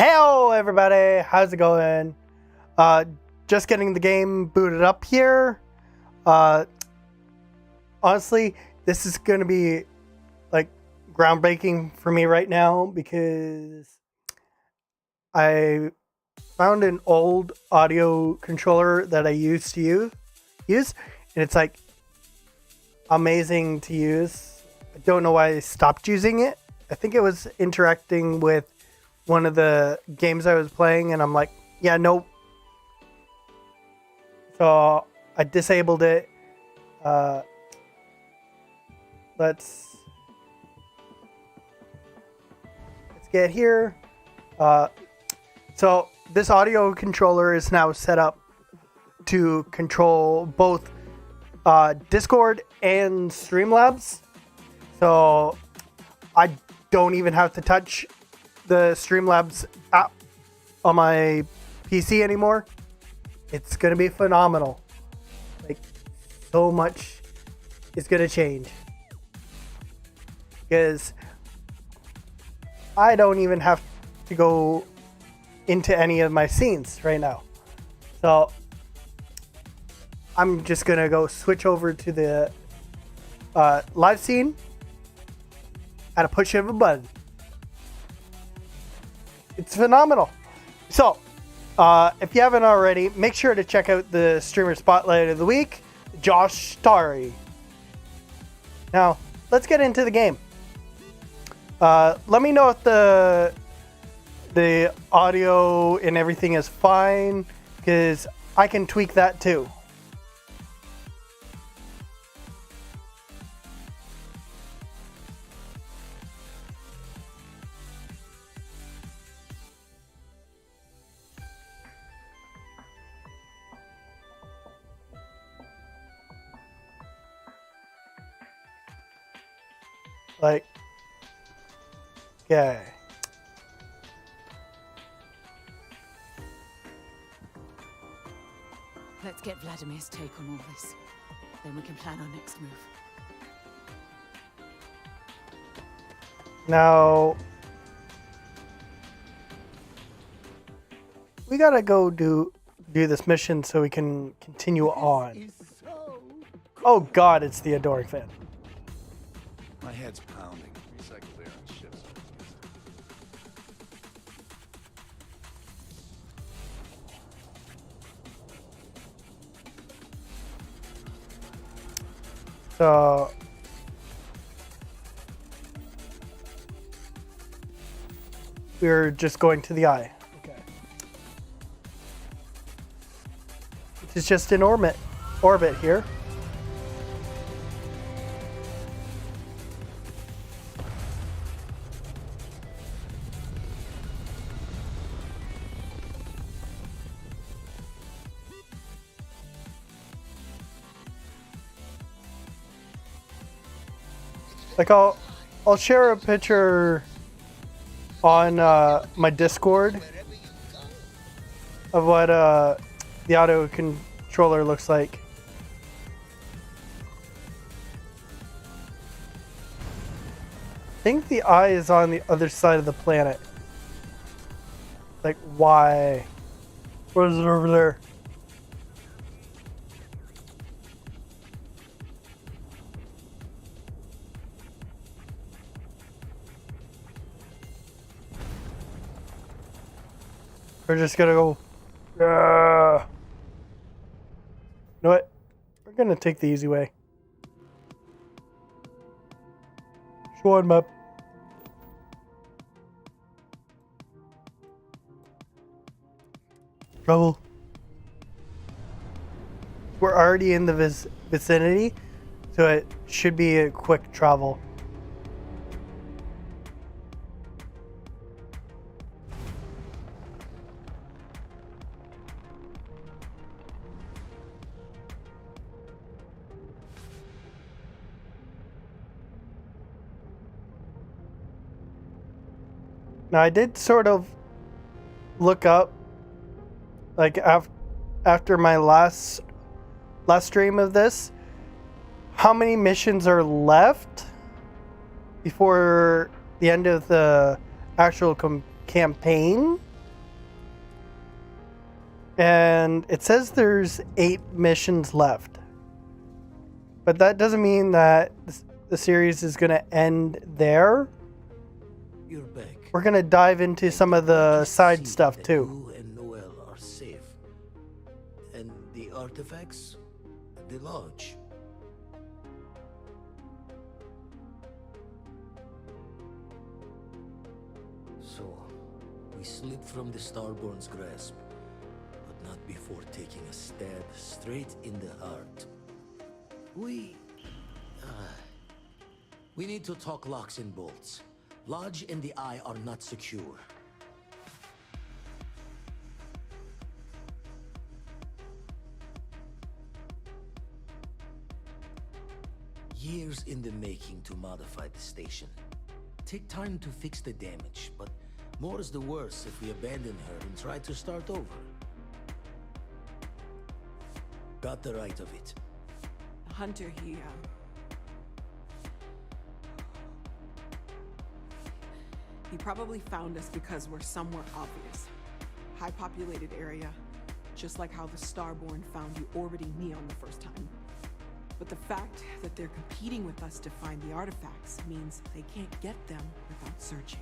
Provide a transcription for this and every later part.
Hello everybody, how's it going? Just getting the game booted up here. Honestly, this is gonna be like groundbreaking for me right now because I found an old audio controller that I used to use, and it's like amazing to use. I don't know why I stopped using it. I think it was interacting with one of the games I was playing, and I'm like, yeah, nope. So I disabled it. Let's get here. So this audio controller is now set up to control both Discord and Streamlabs. So I don't even have to touch the Streamlabs app on my PC anymore. It's gonna be phenomenal. Like, so much is gonna change because I don't even have to go into any of my scenes right now. So I'm just gonna go switch over to the live scene at a push of a button. It's phenomenal. So if you haven't already, make sure to check out the streamer spotlight of the week, Josh Starry. Now let's get into the game. Let me know if the audio and everything is fine, because I can tweak that too. Like, okay. Let's get Vladimir's take on all this. Then we can plan our next move. Now, we gotta go do this mission so we can continue on. Oh God, it's the adoring fan. My head's pounding. Recycle clearance ships. So we're just going to the eye. Okay. Which is just in orbit here. Like I'll share a picture on my Discord of what the auto controller looks like. I think the eye is on the other side of the planet. Like, why? What is it over there? We're just gonna go. You know what? We're gonna take the easy way. Show on map. Trouble. We're already in the vicinity, so it should be a quick travel. Now I did sort of look up, like after my last stream of this, how many missions are left before the end of the actual campaign. And it says there's 8 missions left. But that doesn't mean that the series is going to end there. You're back. We're going to dive into some of the side stuff too. You and Noel are safe. And the artifacts at the lodge. So, we slipped from the Starborn's grasp, but not before taking a stab straight in the heart. We need to talk locks and bolts. Lodge and the Eye are not secure. Years in the making to modify the station. Take time to fix the damage, but more is the worse if we abandon her and try to start over. Got the right of it. Hunter, You probably found us because we're somewhere obvious. High populated area, just like how the Starborn found you orbiting Neon the first time. But the fact that they're competing with us to find the artifacts means they can't get them without searching.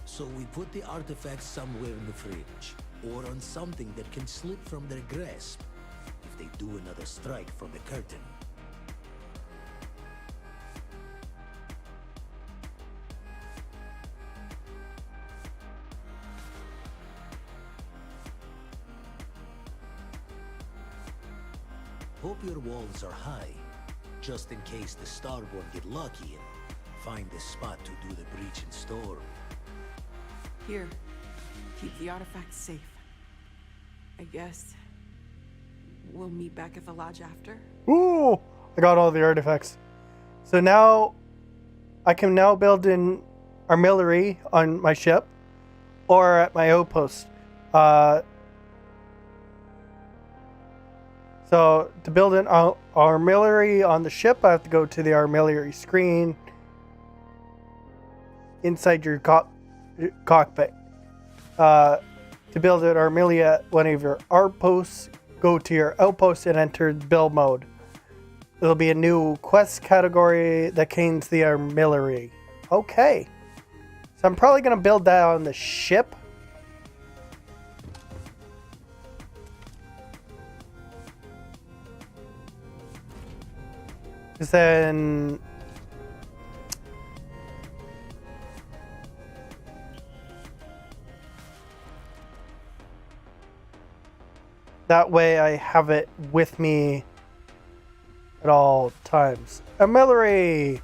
So we put the artifacts somewhere in the fridge, or on something that can slip from their grasp if they do another strike from the curtain. Hope your walls are high, just in case the Starborn get lucky and find the spot to do the breach and storm. Here, keep the artifacts safe. I guess we'll meet back at the lodge after. Ooh, I got all the artifacts. So now I can now build an artillery on my ship or at my outpost. So to build an artillery on the ship, I have to go to the artillery screen inside your cockpit. To build an artillery at one of your outposts, go to your outpost and enter build mode. There'll be a new quest category that contains the artillery. Okay. So I'm probably going to build that on the ship. Because then that way I have it with me at all times. Artillery!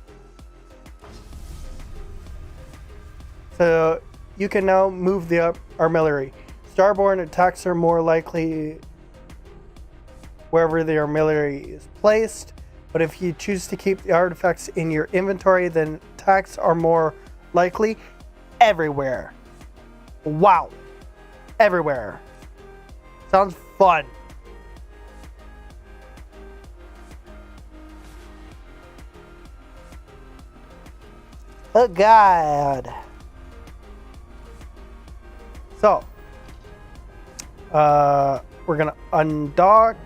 So you can now move the artillery. Starborn attacks are more likely wherever the artillery is placed. But if you choose to keep the artifacts in your inventory, then attacks are more likely everywhere. Wow. Everywhere. Sounds fun. Oh God. So, we're gonna undock.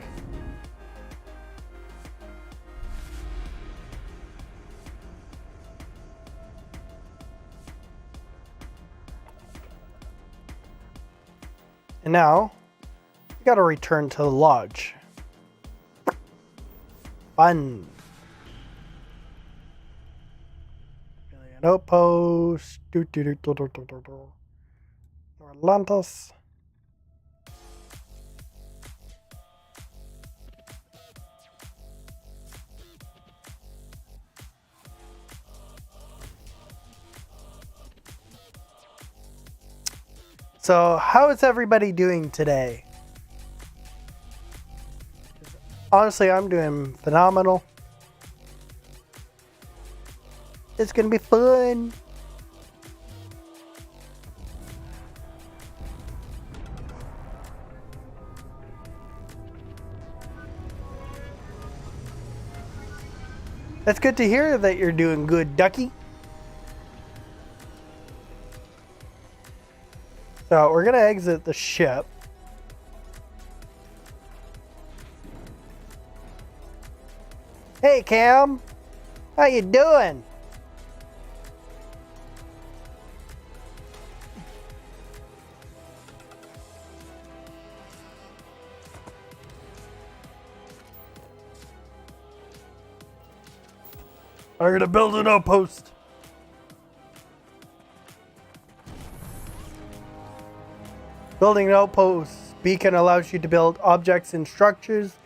And now, we gotta return to the lodge. Fun. Alien outpost. Atlantis. So, how is everybody doing today? Honestly, I'm doing phenomenal. It's gonna be fun. That's good to hear that you're doing good, Ducky. So we're gonna exit the ship. Hey Cam, how you doing? I'm gonna build an outpost. Building an outpost beacon allows you to build objects and structures.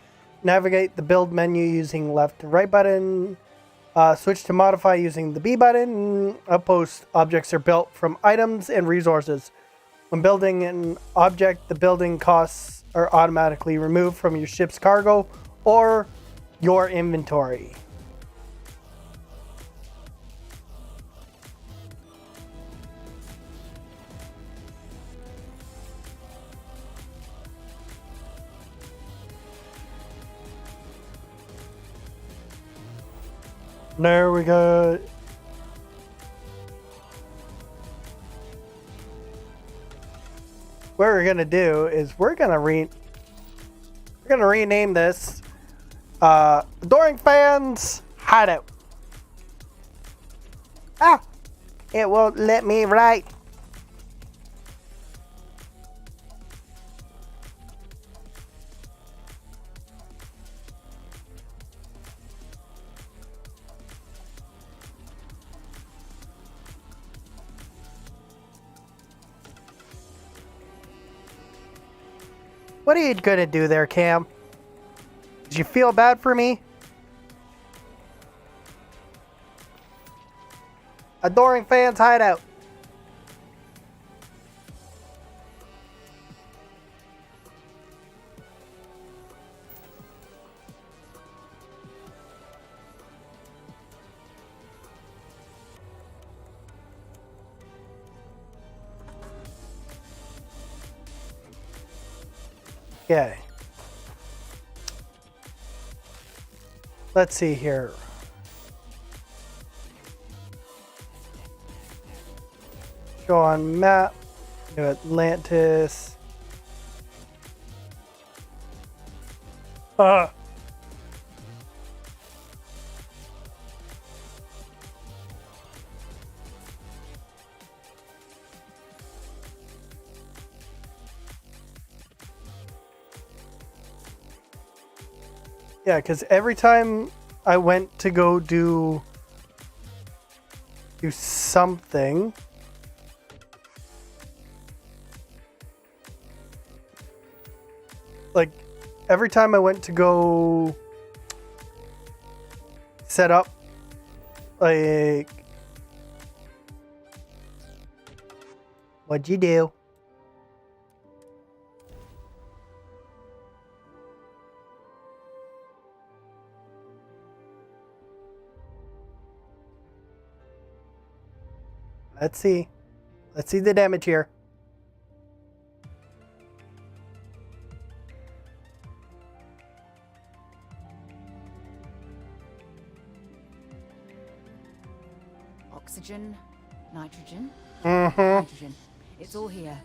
Navigate the build menu using left and right button. Switch to modify using the B button. Outpost objects are built from items and resources. When building an object, the building costs are automatically removed from your ship's cargo or your inventory. There we go. what we're gonna do is we're gonna rename this Adoring Fans Hideout. Ah, it won't let me write. What are you gonna do there, Cam? Did you feel bad for me? Adoring Fans Hideout. Okay. Let's see here. Show on map. New Atlantis. Yeah, because every time I went to go do something, like every time I went to go set up, like, what'd you do? Let's see. Let's see the damage here. Oxygen, nitrogen, Mm-hmm. hydrogen. It's all here.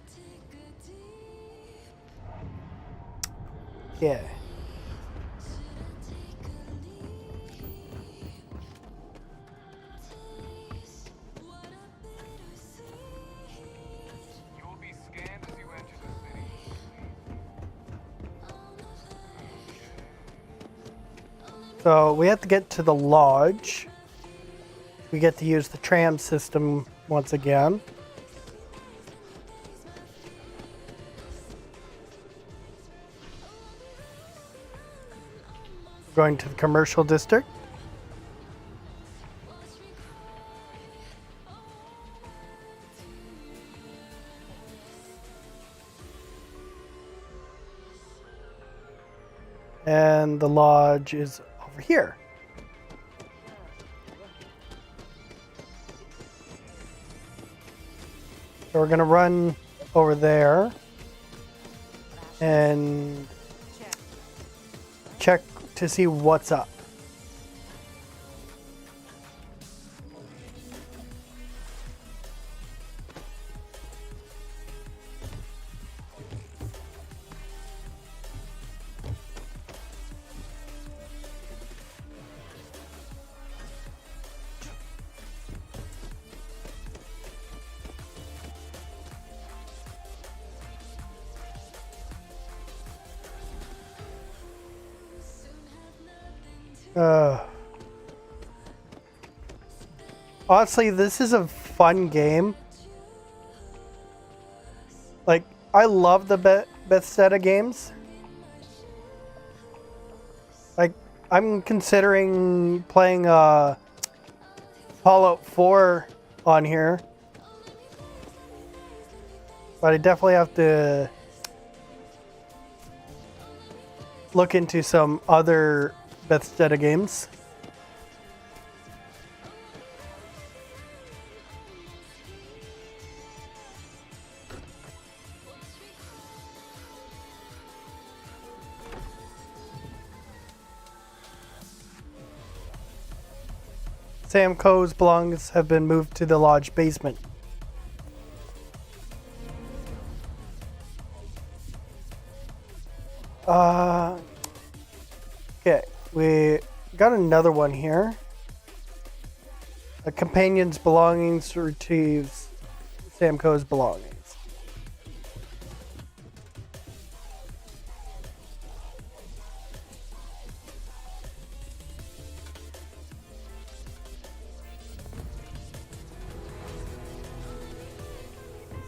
Yeah. You will be scanned as you enter the city. So we have to get to the lodge. We get to use the tram system once again. Going to the commercial district. And the lodge is over here. So we're gonna run over there and check to see what's up. Honestly, this is a fun game. Like, I love the Bethesda games. Like, I'm considering playing Fallout 4 on here. But I definitely have to look into some other Bethesda games. Sam Coe's belongings have been moved to the lodge basement. Okay, we got another one here. A companion's belongings retrieves Samco's belongings.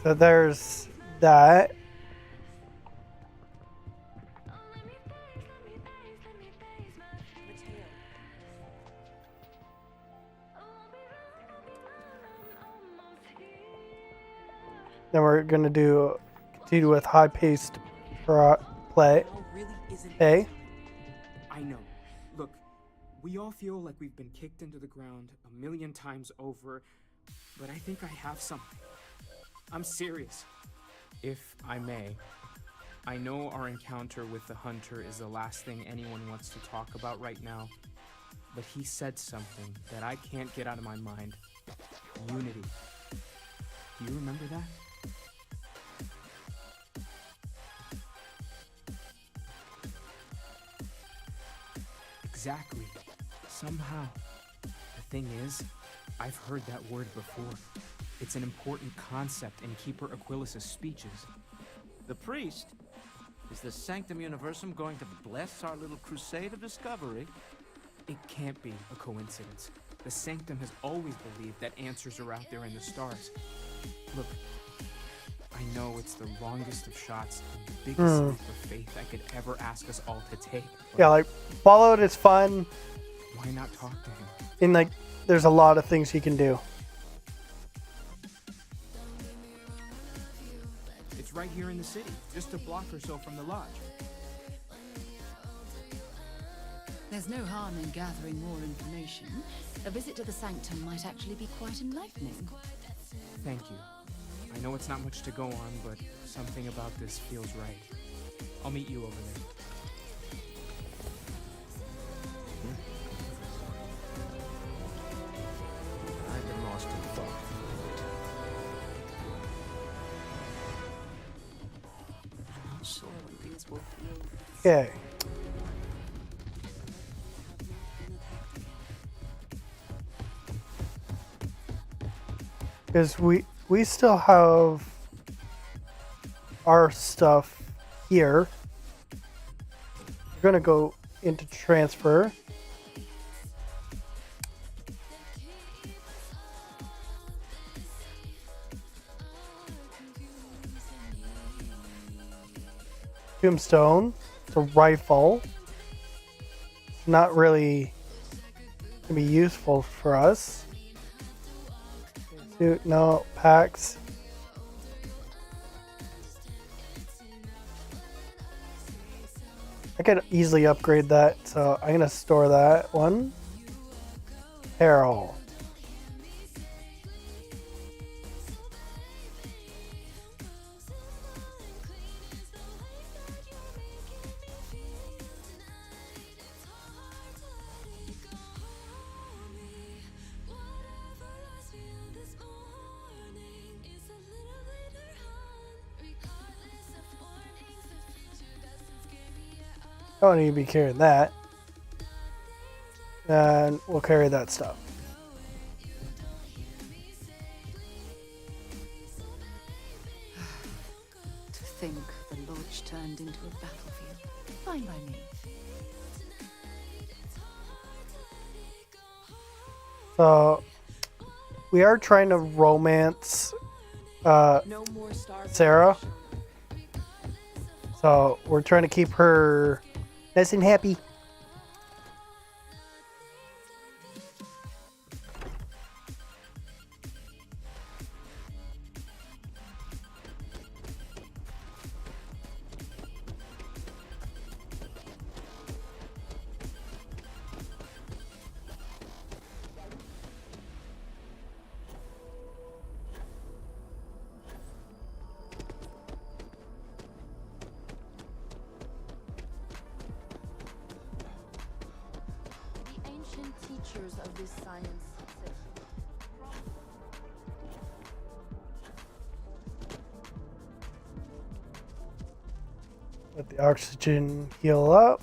So there's that. Then we're gonna continue with high-paced play. Now really isn't Hey, I know. Look, we all feel like we've been kicked into the ground a million times over, but I think I have something. I'm serious. If I may, I know our encounter with the hunter is the last thing anyone wants to talk about right now, but he said something that I can't get out of my mind. Unity. Do you remember that? Exactly. Somehow. The thing is, I've heard that word before. It's an important concept in Keeper Aquilas's speeches. The priest? Is the Sanctum Universum going to bless our little crusade of discovery? It can't be a coincidence. The Sanctum has always believed that answers are out there in the stars. Look, I know it's the longest of shots and the biggest leap of faith I could ever ask us all to take. But yeah, like Fallout is fun, why not talk to him? and like there's a lot of things he can do. It's right here in the city, just a block or so from the lodge. There's no harm in gathering more information. A visit to the Sanctum might actually be quite enlightening. Thank you. I know it's not much to go on, but something about this feels right. I'll meet you over there. I've been lost in thought. I'm not sure when things will feel. Okay. Because we still have our stuff here. We're gonna go into transfer. Tombstone. It's a rifle. It's not really gonna be useful for us. Suit, no, packs. I could easily upgrade that, so I'm gonna store that one. Apparel. Don't need to be carrying that. And we'll carry that stuff. To think the lodge turned into a battlefield. Fine by me. So we are trying to romance No more Starfield. Sarah. So we're trying to keep her nice and happy. The ancient teachers of this science said Let the oxygen heal up.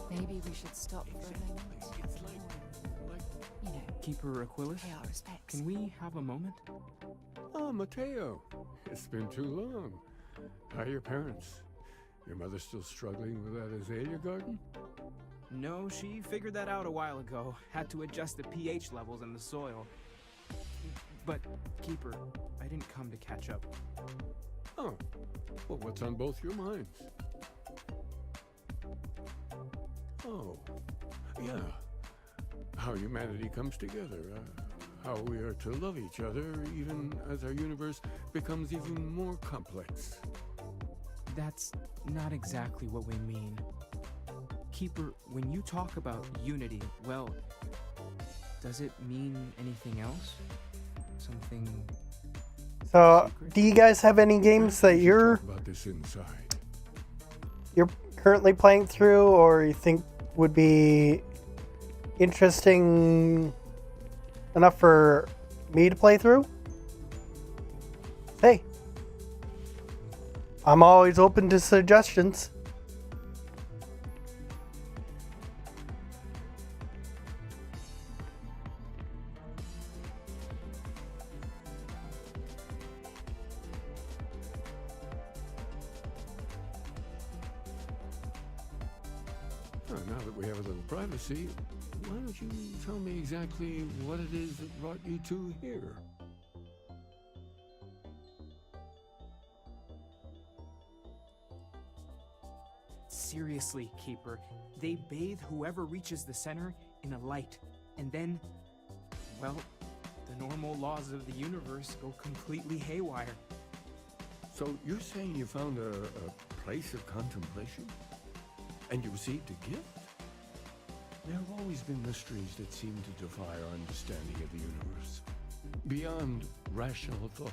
Maybe we should stop for a moment. You know, Keeper Aquilus, pay our respects. can we have a moment? Oh, Mateo. It's been too long. How are your parents? Your mother still struggling with that azalea garden? No, she figured that out a while ago. Had to adjust the pH levels in the soil. But, Keeper, I didn't come to catch up. Oh. Well, what's on both your minds? Oh. Yeah. How humanity comes together. How we are to love each other even as our universe becomes even more complex. That's not exactly what we mean. Keeper, when you talk about unity, well, does it mean anything else? Something... So, secret? do you guys have any games that We should you're talk about this inside. currently playing through, or you think would be interesting enough for me to play through? Hey, I'm always open to suggestions. Now that we have a little privacy, why don't you tell me exactly what it is that brought you two here? Seriously, Keeper, they bathe whoever reaches the center in a light, and then, well, the normal laws of the universe go completely haywire. So you're saying you found a place of contemplation? And you received a gift? There have always been mysteries that seem to defy our understanding of the universe. Beyond rational thought,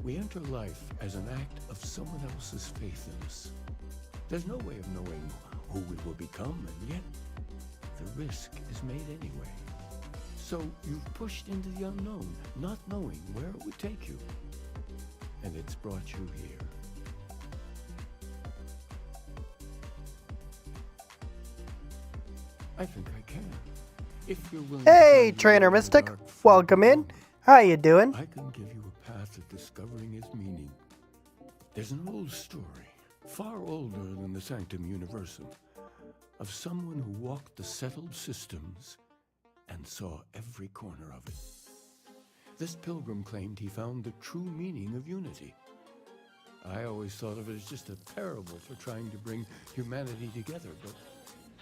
we enter life as an act of someone else's faith in us. There's no way of knowing who we will become, and yet the risk is made anyway. So you've pushed into the unknown, not knowing where it would take you. And it's brought you here. I think I can. If you're willing to Hey, find your Trainer way to the Mystic, dark welcome in. fog, How you doing? I can give you a path of discovering its meaning. There's an old story, far older than the Sanctum Universum, of someone who walked the settled systems and saw every corner of it. This pilgrim claimed he found the true meaning of unity. I always thought of it as just a parable for trying to bring humanity together,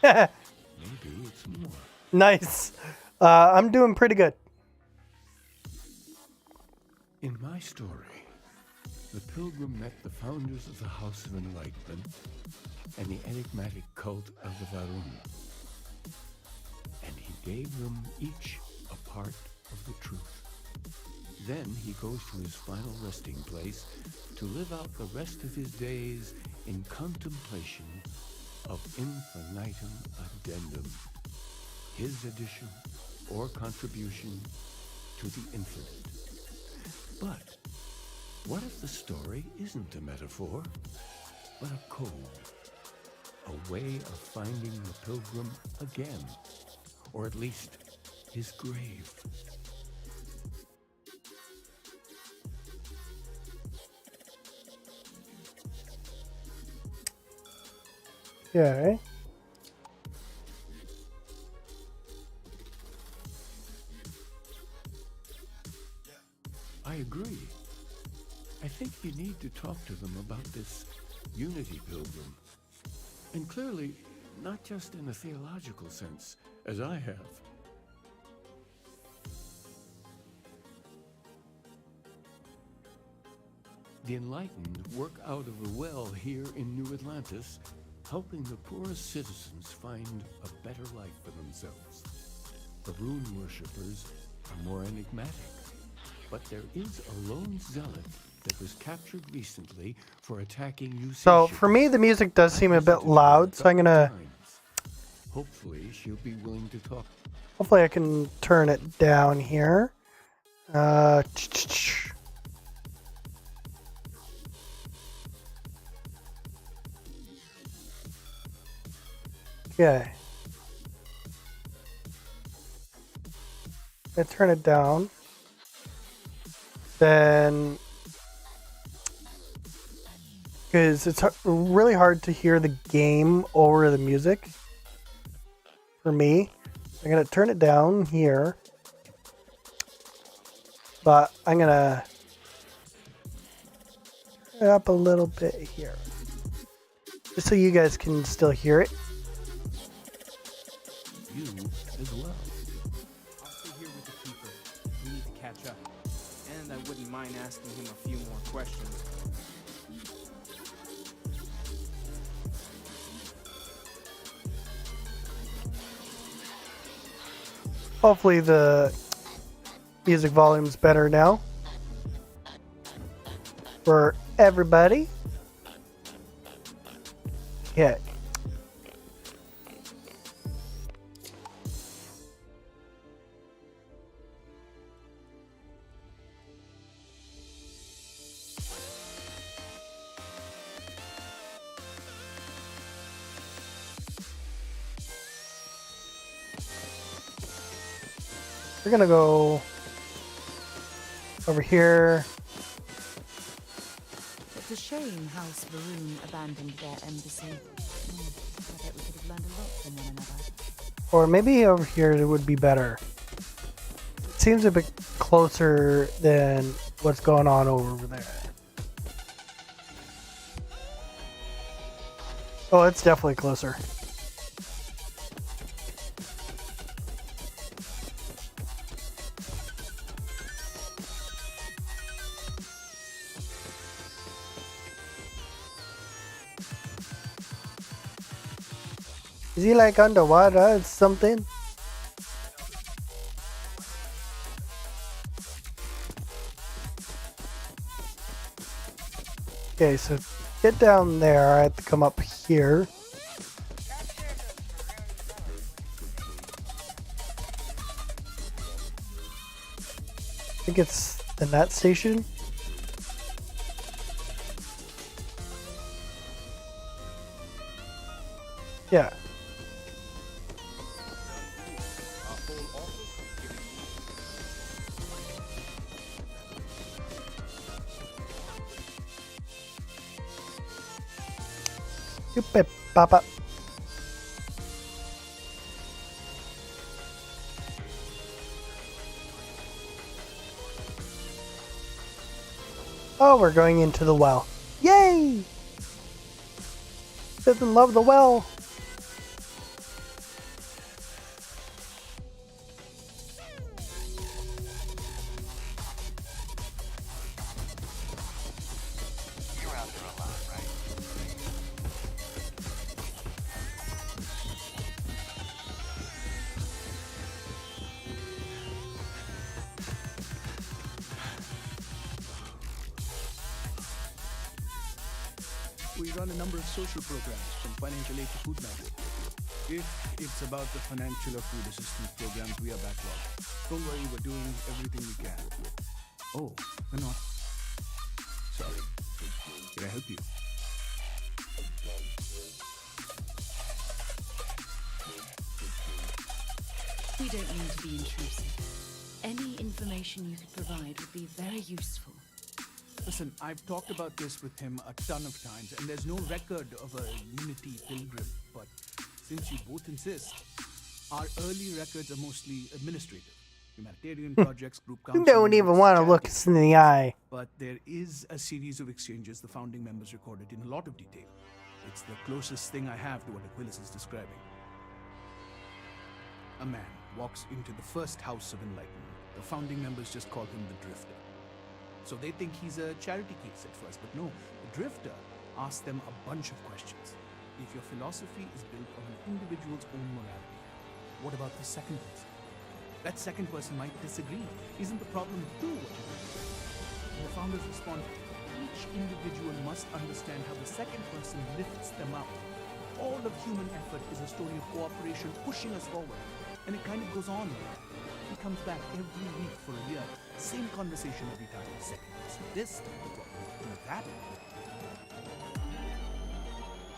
but maybe it's more. Nice. I'm doing pretty good. In my story, the pilgrim met the founders of the House of Enlightenment and the enigmatic cult of the Varun. And he gave them each a part of the truth. Then he goes to his final resting place to live out the rest of his days in contemplation of infinitum addendum, his addition or contribution to the infinite. But what if the story isn't a metaphor, but a code, a way of finding the pilgrim again, or at least his grave? Yeah. I agree. I think you need to talk to them about this unity pilgrim. And clearly, not just in a theological sense, as I have. The enlightened work out of a well here in New Atlantis, helping the poorest citizens find a better life for themselves. The rune worshippers are more enigmatic, but there is a lone zealot that was captured recently for attacking UC So ships. for me, the music does seem a bit loud, so I'm gonna. Hopefully, she'll be willing to talk. Hopefully, I can turn it down here. Uh, okay. I turn it down. Then, because it's really hard to hear the game over the music for me. I'm gonna turn it down here, but I'm gonna turn it up a little bit here, just so you guys can still hear it. You as well. I'll stay here with the keeper. We need to catch up. And I wouldn't mind asking him a few more questions. Hopefully the music volume's better now for everybody. Yeah. We're gonna go over here. It's a shame House Varun abandoned their embassy. I bet we could have learned a lot from one another. Or maybe over here it would be better. It seems a bit closer than what's going on over there. Oh, it's definitely closer. Is he like underwater or something? Okay, so get down there. I have to come up here. I think it's the net station. Yeah. Yuppe, papa. Oh, we're going into the well. Yay! Doesn't love the well. We run a number of social programs, from financial aid to food banks. If it's about the financial or food assistance programs, we are backlogged. Don't worry, we're doing everything we can. Oh, we're not. Sorry. Can I help you? We don't mean to be intrusive. Any information you could provide would be very useful. Listen, I've talked about this with him a ton of times, and there's no record of a Unity pilgrim. But since you both insist, our early records are mostly administrative. Humanitarian projects, group You council. don't even want to look us in the eye. But there is a series of exchanges the founding members recorded in a lot of detail. It's the closest thing I have to what Aquilas is describing. A man walks into the first house of enlightenment. The founding members just call him the Drifter. So they think he's a charity case at first, but no, the Drifter asks them a bunch of questions. If your philosophy is built on an individual's own morality, what about the second person? That second person might disagree. Isn't the problem do what you do? And the founders respond, each individual must understand how the second person lifts them up. All of human effort is a story of cooperation pushing us forward. And it kind of goes on. He comes back every week for a year. Same conversation every time. Seconds. This, do that.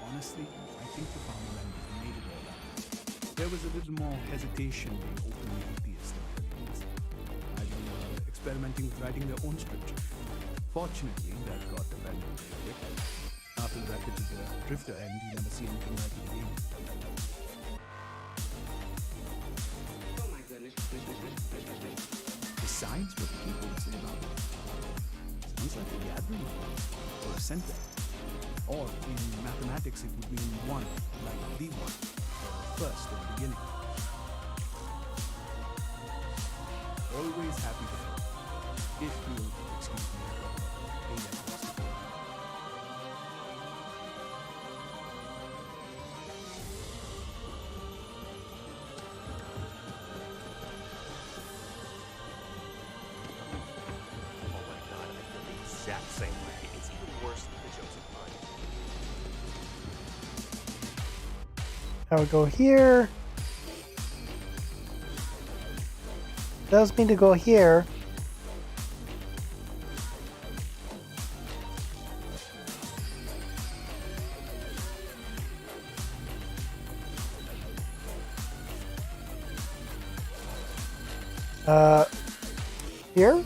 Honestly, I think the founding members made it all up. There was a little more hesitation in openly atheist than I've been experimenting with writing their own scripture. Fortunately, that got abandoned very quick. After the Racket to the Drifter end, you never see anything like it again. Oh my goodness. Besides what people say about it, sounds like a gathering or a center. Or in mathematics, it would mean one, like the one, first at the beginning. Always happy to help. If you'll excuse me. Exact same way. It's even worse than the Joseph line. I would go here. Tells me to go here. Here?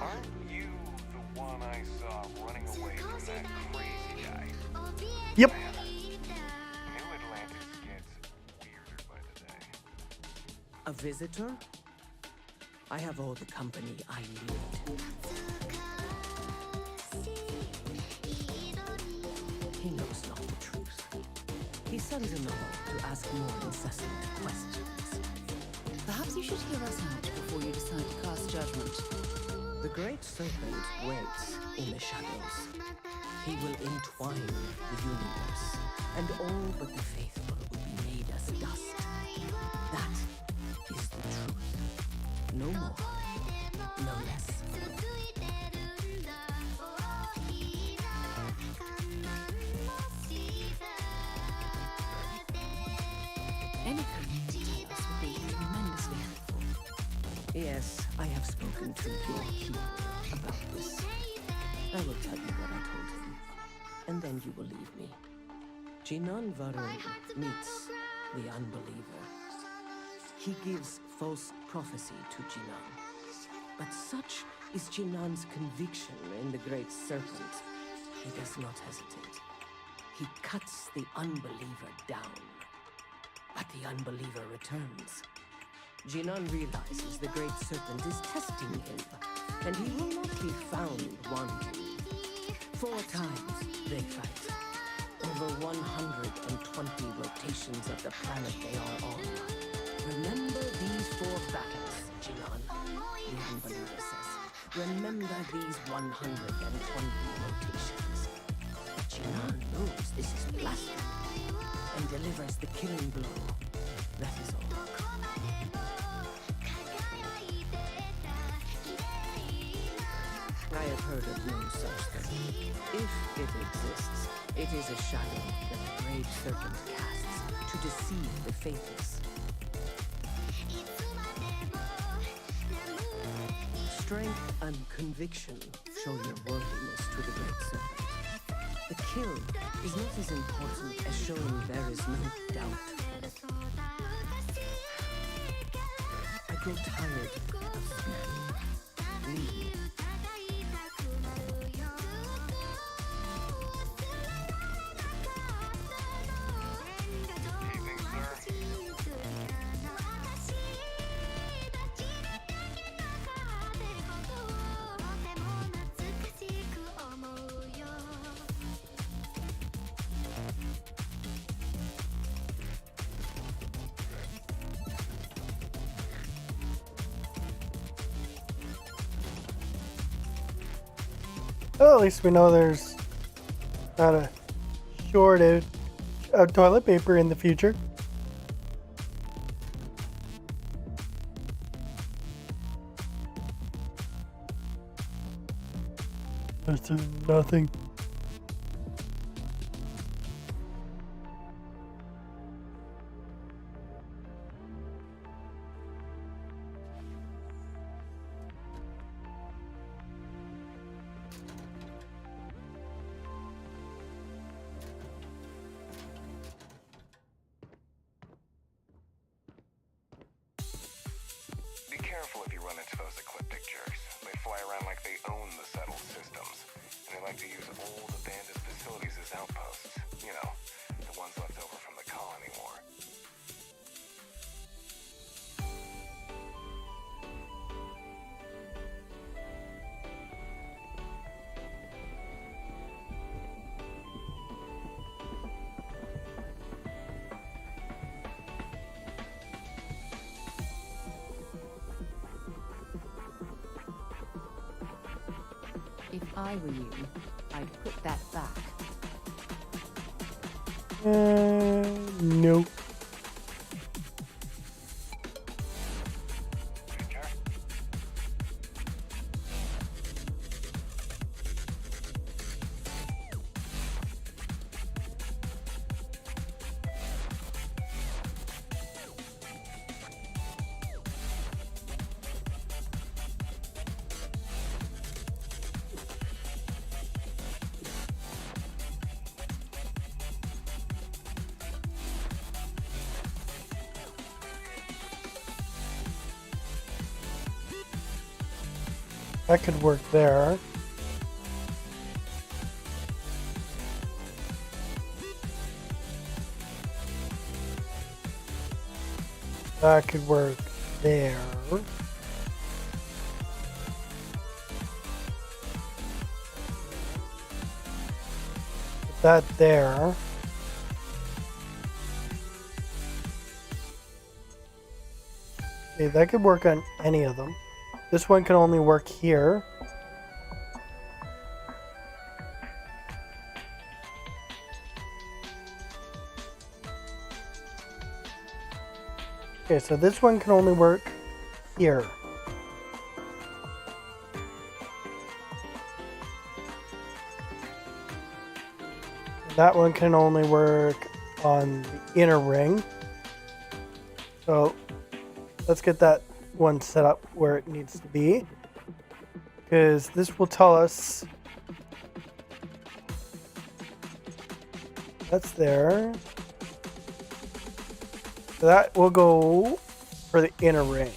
Aren't you the one I saw running away from that crazy guy? Yep. New Atlantis gets weirder by the day. A visitor? I have all the company I need. He knows not the truth. He sends a noble to ask more incessant questions. Perhaps you should hear us out before you decide to cast judgment. The great serpent waits in the shadows. He will entwine the universe, and all but the faithful will be made as dust. That is the truth. No more, no less. Anything you can tell us would be tremendously helpful. Yes, I have spoken to your hero about this. I will tell you what I told him, and then you will leave me. Jinan Varun meets the unbeliever. He gives false prophecy to Jinan. But such is Jinan's conviction in the Great Serpent, he does not hesitate. He cuts the unbeliever down. But the unbeliever returns. Jinan realizes the Great Serpent is testing him, and he will not be found wanting. 4 times they fight. Over 120 rotations of the planet they are on. Remember these 4 battles, Jinan, the unbeliever says. Remember these 120 rotations. Jinan knows this is blasphemy, and delivers the killing blow. That is all. I have heard of no such thing. If it exists, it is a shadow that the Great Serpent casts to deceive the faithless. Strength and conviction show your worthiness to the Great Serpent. The kill is not as important as showing there is no doubt. I grow tired of speaking. Leave me. Well, at least we know there's not a shortage of toilet paper in the future. There's nothing. Be careful if you run into those ecliptic jerks. They fly around like they own the settled systems, and they like to use old abandoned facilities as outposts. You know, the ones left over from the colony war. If I were you, I'd put that back. Nope. That could work there. That could work there. Put that there. Okay, that could work on any of them. This one can only work here. Okay, so this one can only work here. That one can only work on the inner ring. So let's get that one set up where it needs to be, because this will tell us that's there. So that will go for the inner ring.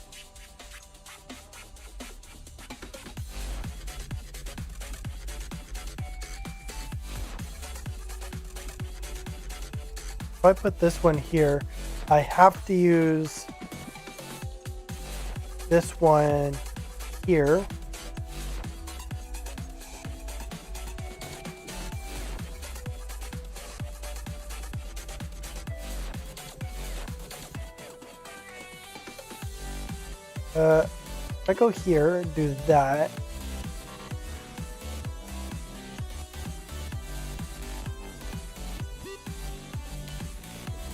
If I put this one here, I have to use this one here. If I go here and do that,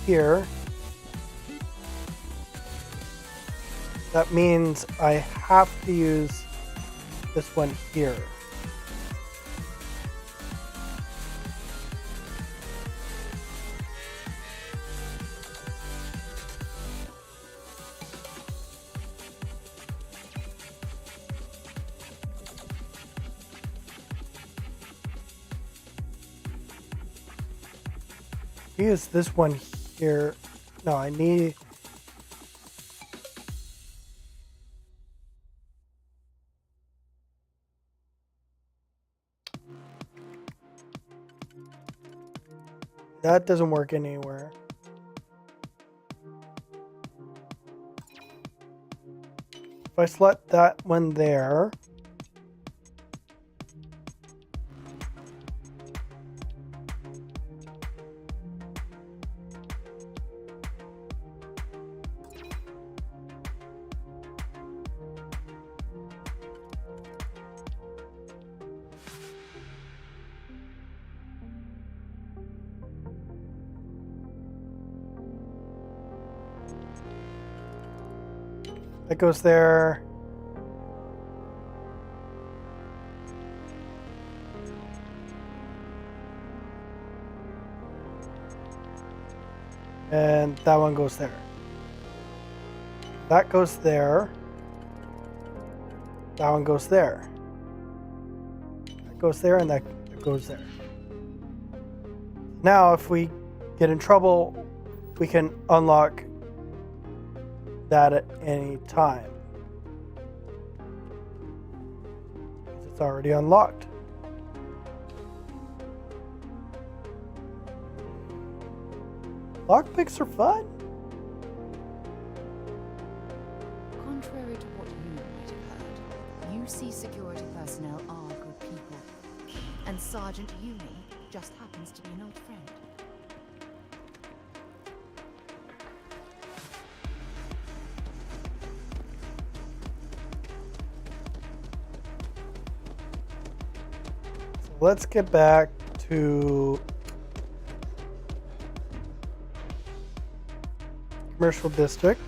here, that means I have to use this one here. use this one here. No, I need... That doesn't work anywhere. If I select that one there... That goes there. And that one goes there. That goes there. That one goes there. That goes there, and that goes there. Now, if we get in trouble, we can unlock that at any time. It's already unlocked. Lockpicks are fun. Contrary to what you might have heard, UC security personnel are good people. And Sergeant Uni just happens to be an old friend. So let's get back to Commercial District.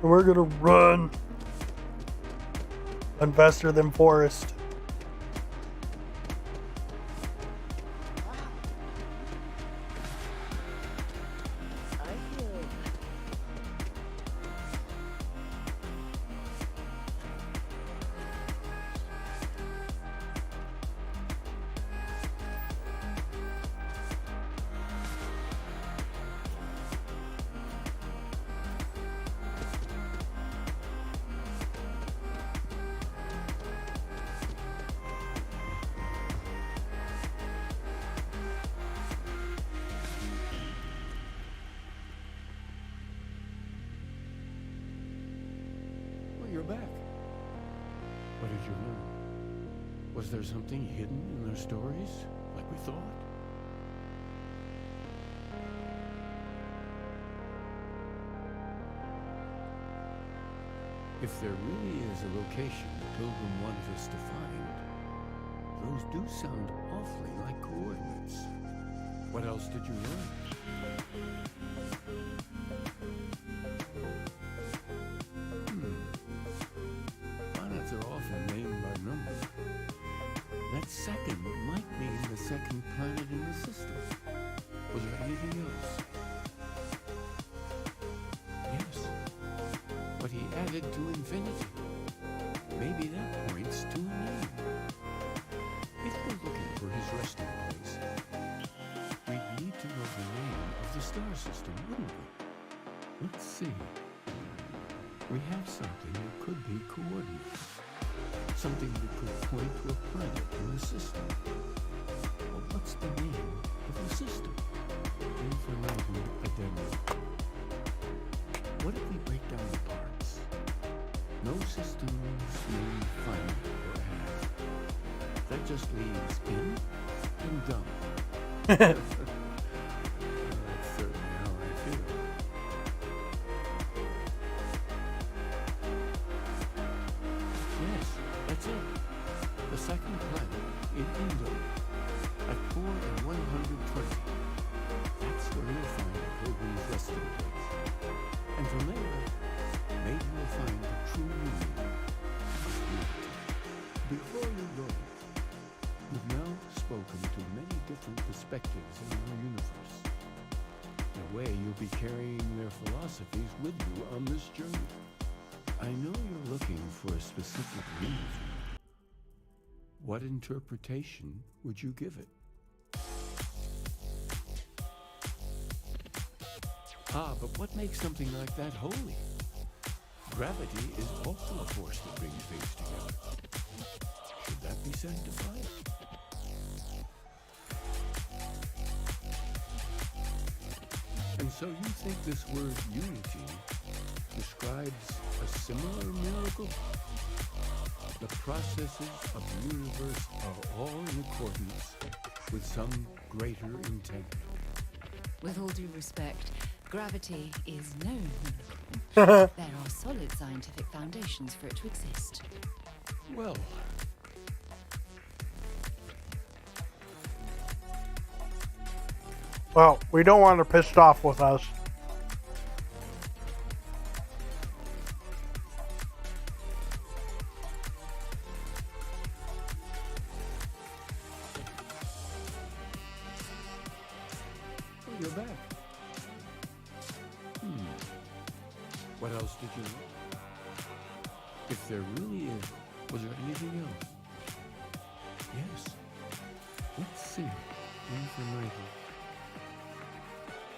And we're gonna run on faster than Forest. You're back. What did you learn? Was there something hidden in their stories, like we thought? If there really is a location the Pilgrim wanted us to find, those do sound awfully like coordinates. What else did you learn? Planets are often named by number. That second might mean the second planet in the system. Was there anything else? Yes. But he added to infinity. Maybe that points to a name. If we're looking for his resting place, we'd need to know the name of the star system, wouldn't we? Let's see. We have something that could be coordinates. Something that could point to a planet in the system. Well, what's the name of the system? Information identity. What if we break down the parts? No systems named finite or half. That just leaves in and dumb. That's certainly how I feel. Yes, that's it. The second planet in Indo at 4 and 120. That's where you'll find the Pilgrim's resting place. And from there, maybe you'll find the true meaning of unity. Before you go, you've now spoken perspectives in our universe. In a way, you'll be carrying their philosophies with you on this journey. I know you're looking for a specific reason. What interpretation would you give it? Ah, but what makes something like that holy? Gravity is also a force that brings things together. Should that be sanctified? And so you think this word unity describes a similar miracle? The processes of the universe are all in accordance with some greater intent. With all due respect, gravity is no miracle. There are solid scientific foundations for it to exist. Well, Well, we don't want her pissed off with us. oh, you're back. What else did you know? If there really is, was there anything else? Yes. Let's see. Information.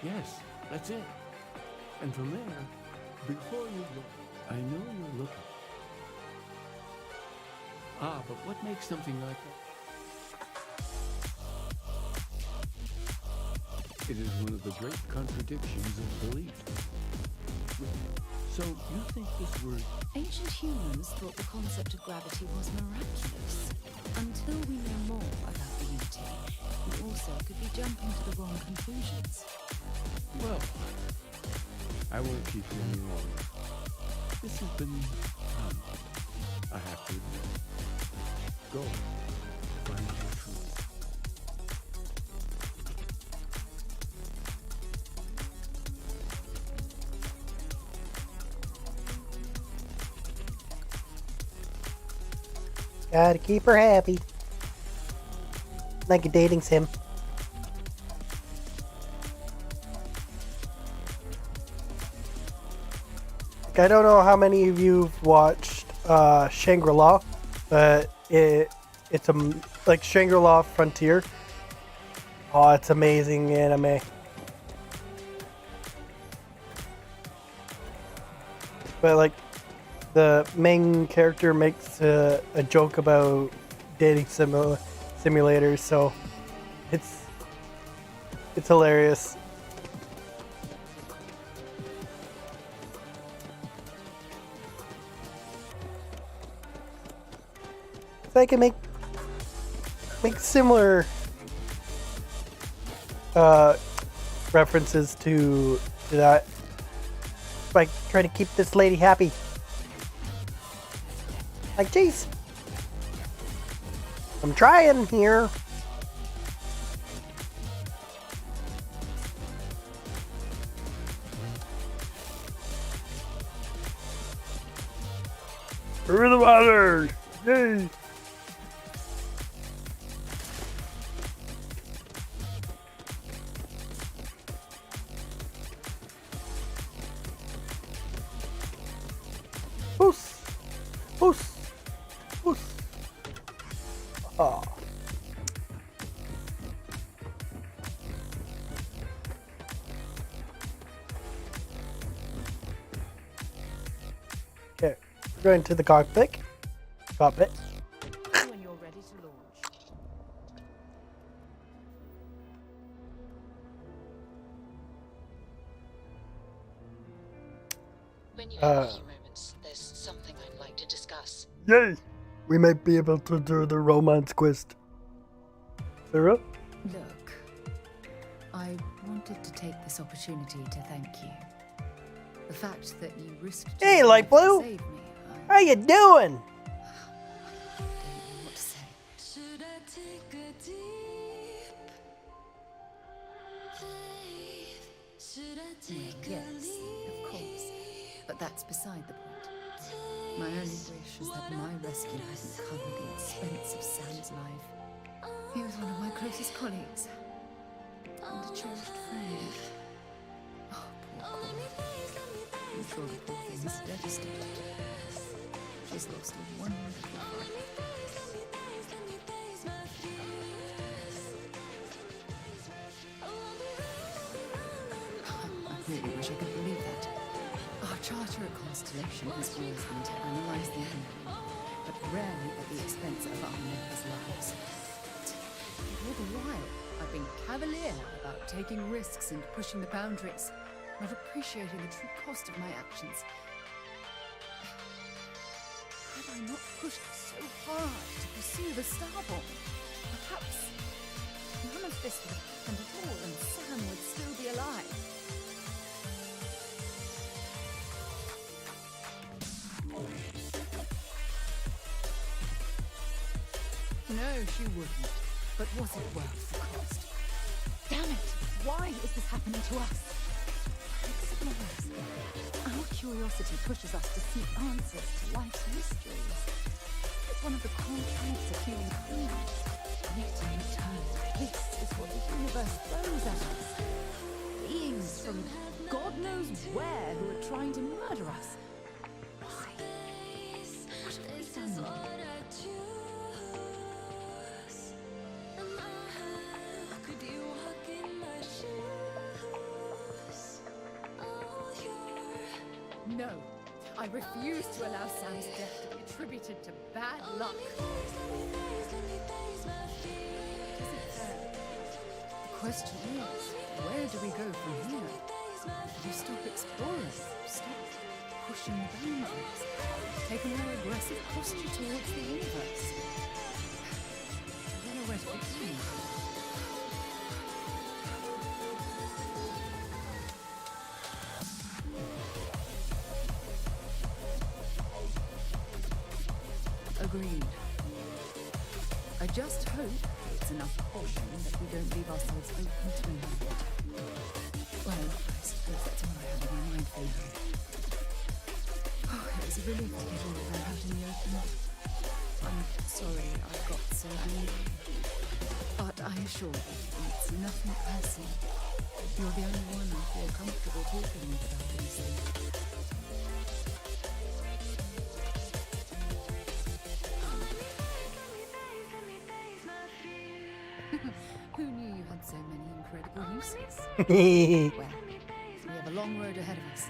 Yes, that's it. And from there, before you look, I know you're looking. Ah, but what makes something like that? It is one of the great contradictions of belief. So you think this word... Ancient humans thought the concept of gravity was miraculous. Until we know more about the unity, we also could be jumping to the wrong conclusions. Well, I won't keep you any longer. This has been fun. I have to admit. Go. Find your truth. Gotta keep her happy. Like a dating sim. I don't know how many of you've watched Shangri-La, but it's like Shangri-La Frontier. Oh, it's amazing anime. But like the main character makes a joke about dating simulators, so it's hilarious. So I can make similar references to that. Like try to keep this lady happy. Like, geez, I'm trying here. Through the water. Yay. Oos. Oos. Oos. Oh. Okay, we're going to the cockpit. Cockpit. When you're ready to launch. When you have a few moments, there's something I'd like to discuss. Yay! We might be able to do the romance quest. Sarah? Look, I wanted to take this opportunity to thank you. The fact that you risked Hey, your Light life to Blue! save me, How you doing? don't know what to say. Should I take a deep dive? Should I take Yes, of course. But that's beside the point. My only wish is that my rescue hadn't covered the expense of Sam's life. He was one of my closest colleagues. and a cherished friend. Oh, poor Cora. I'm sure the poor thing is devastated. She's lost a wonderful friend. I really wish I could believe that. Our charter at Constellation has always been to analyze the unknown, but rarely at the expense of our members' lives. All the while, I've been cavalier about taking risks and pushing the boundaries, not appreciating the true cost of my actions. Had I not pushed so hard to pursue the Starborn, perhaps none of this would have happened at all and Sam would still be alive. No, she wouldn't. But was it worth the cost? Damn it! Why is this happening to us? Explorers. Our curiosity pushes us to seek answers to life's mysteries. It's one of the core traits of human beings. Yet in return, this is what the universe throws at us. Beings from God knows where who are trying to murder us. Why? What have we done? No, I refuse to allow Sam's death to be attributed to bad luck. Isn't fair. The question is, where do we go from here? Do we stop exploring? Stop pushing the boundaries? Take a more aggressive posture towards the universe? I don't know where to begin. Agreed. I just hope it's enough caution that we don't leave ourselves open to it. Well, I suppose that's all I had in my mind for now. Oh, it was a relief to get all of that out in the open. I'm sorry I got so angry. But I assure you, it's nothing personal. You're the only one I feel comfortable talking with about these things. Who knew you had so many incredible uses? Well, we have a long road ahead of us.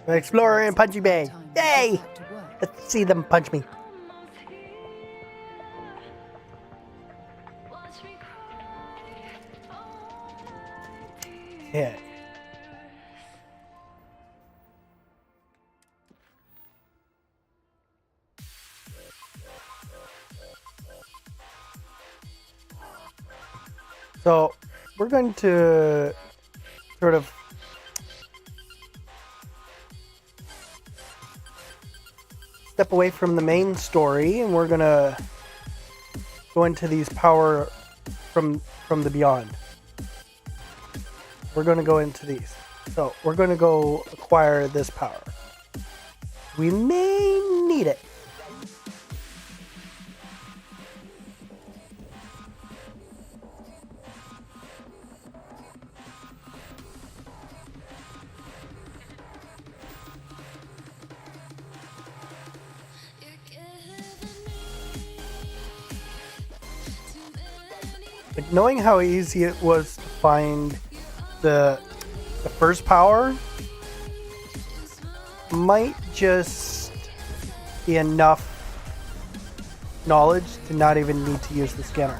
Explorer and Punchy Bay. Yay! Let's see them punch me. Yeah. So we're going to sort of step away from the main story, and we're going to go into these power from the beyond. We're going to go into these. So we're going to go acquire this power. We may need it. But knowing how easy it was to find the first power might just be enough knowledge to not even need to use the scanner.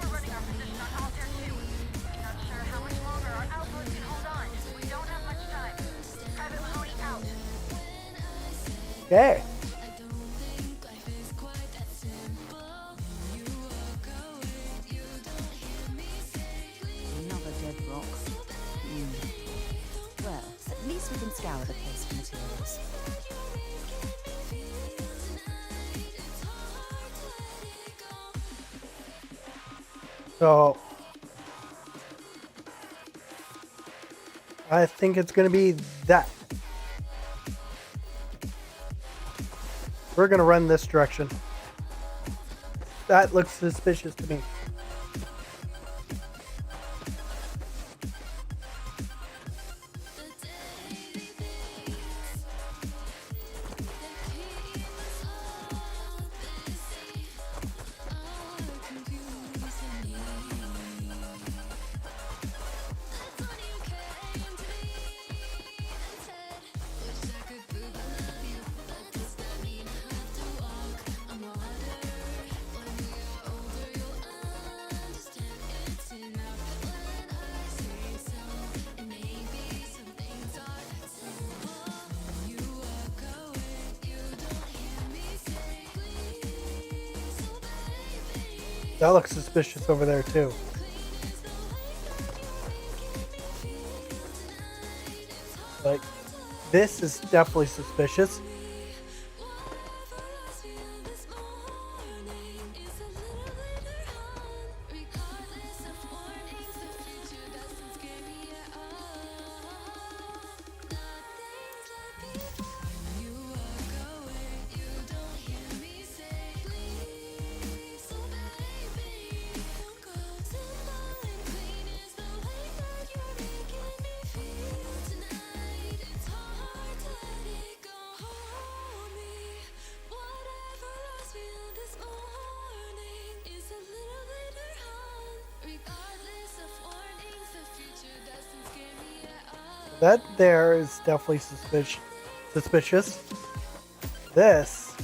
Okay. Another dead rock. Well, at least we can scour the place for materials. So I think it's going to be that. We're going to run this direction. That looks suspicious to me. That looks suspicious over there too. Like, this is definitely suspicious. That there is definitely suspicious. This,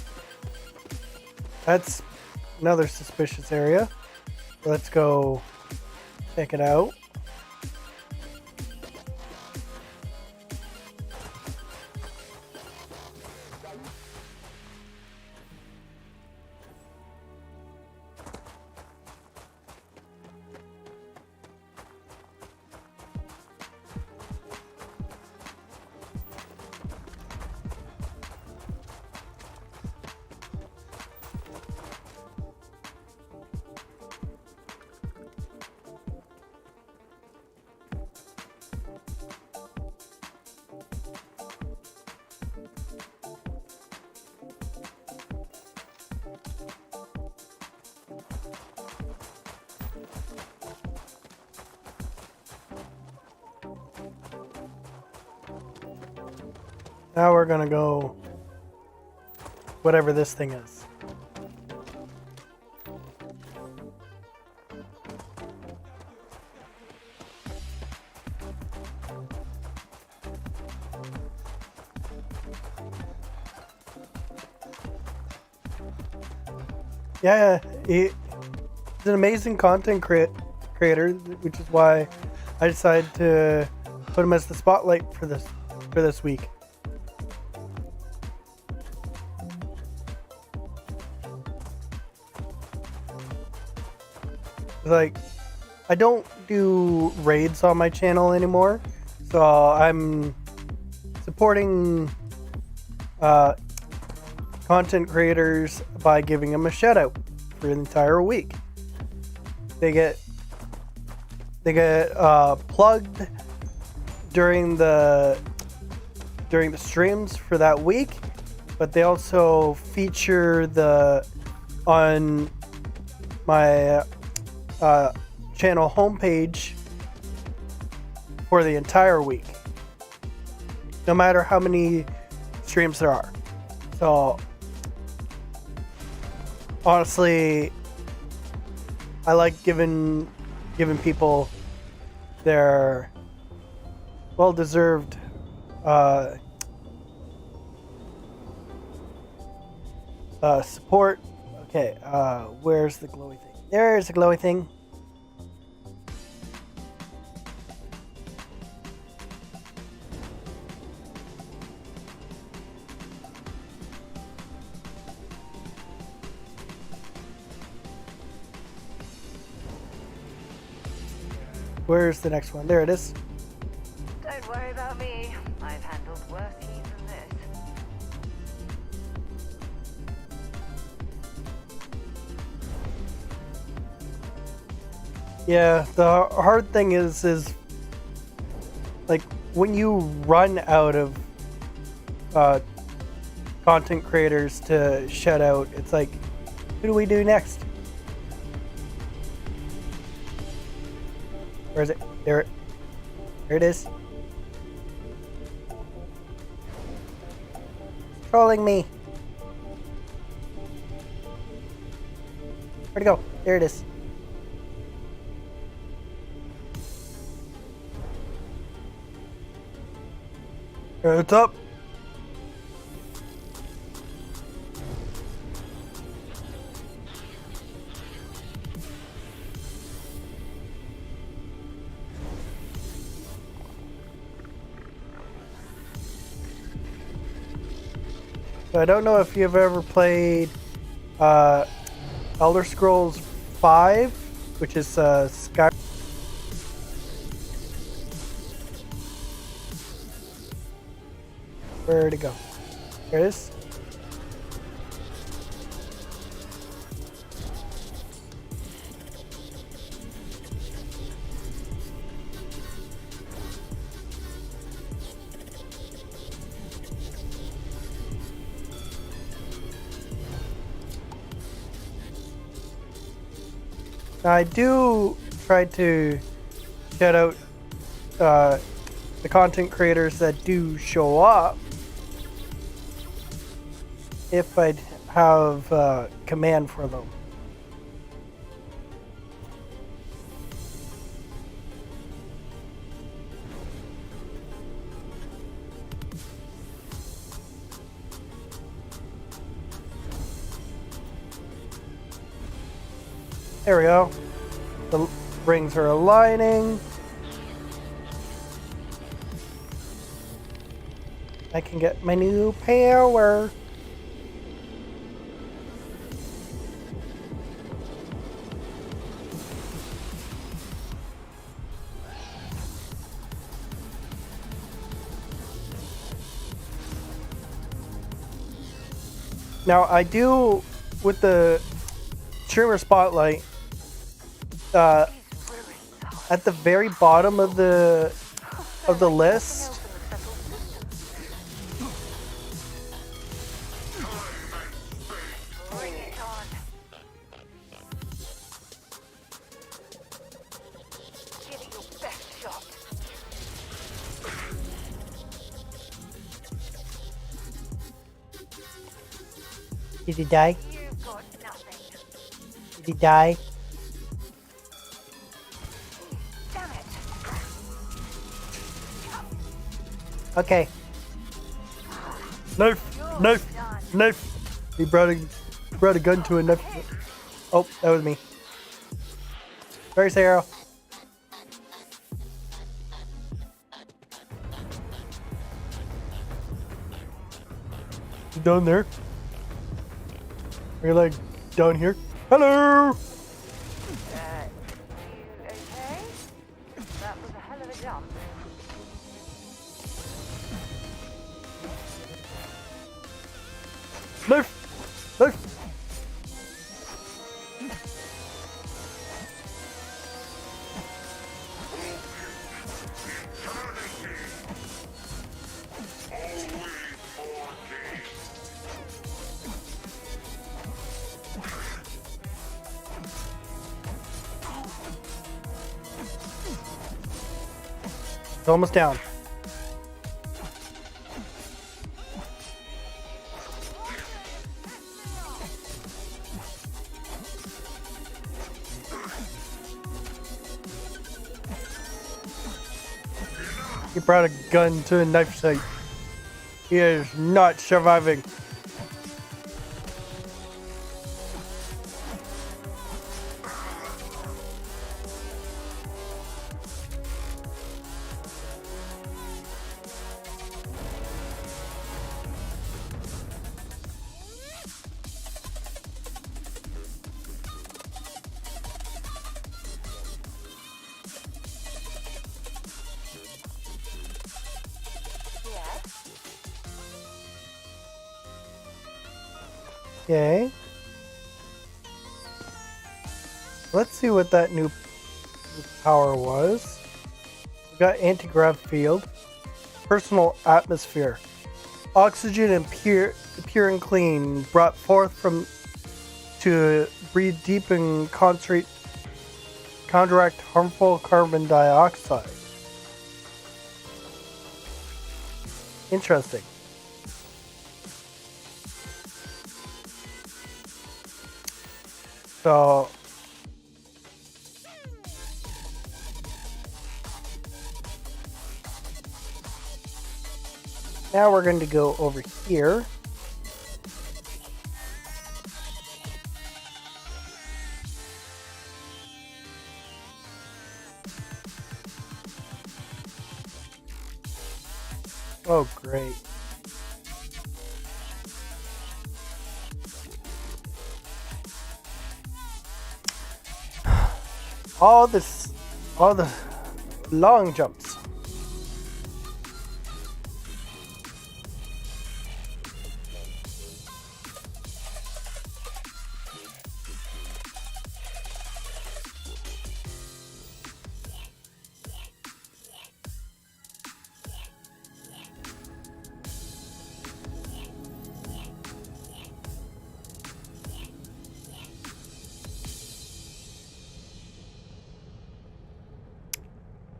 that's another suspicious area. Let's go check it out. Now we're gonna go whatever this thing is. Yeah, he's an amazing content creator, which is why I decided to put him as the spotlight for this week. Like, I don't do raids on my channel anymore, so I'm supporting content creators by giving them a shout out for an entire week. They get plugged during the streams for that week, but they also feature on my channel homepage for the entire week, no matter how many streams there are. So honestly, I like giving people their well-deserved support. Okay, where's the glowy thing? There's the glowy thing. Where's the next one? There it is. Don't worry about me. I've handled worse heat than this. Yeah, the hard thing is like when you run out of content creators to shout out, it's like, who do we do next? Where is it? There it is. It's trolling me. Where'd it go? There it is. It's up. So I don't know if you've ever played Elder Scrolls Ep.5, which is Skyrim. Where'd it go? There it is. I do try to shout out the content creators that do show up if I'd have command for them. There we go. The rings are aligning. I can get my new power. Now I do with the streamer spotlight. At the very bottom of the list, Bring it on. Give it your best shot. did he die? You've got nothing. Did he die? Damn it. Okay. Knife! Knife! Knife! He brought a gun to a knife. Oh, that was me. Where's Sarah? You down there? Are you like down here? Hello! You okay? That was a hell of a jump. Knife! Knife! It's almost down. He brought a gun to a knife site. He is not surviving. Okay. Let's see what that new power was. We got anti-grav field, personal atmosphere, oxygen and pure and clean, brought forth from to breathe deep and counteract harmful carbon dioxide. Interesting. So now we're going to go over here. Oh, great. all the long jumps.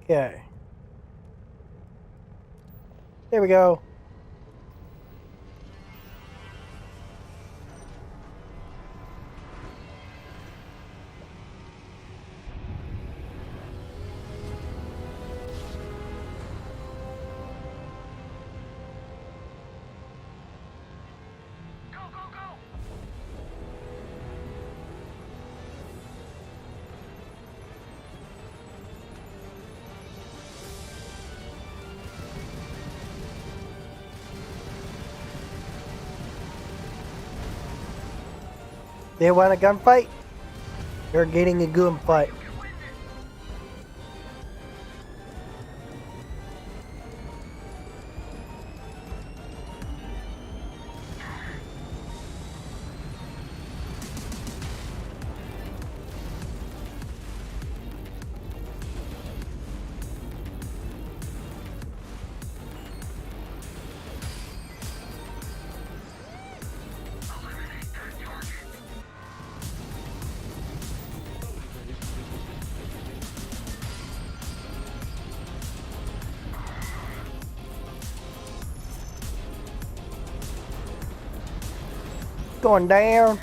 Okay. There we go. They want a gunfight? You're getting a gunfight. Going down.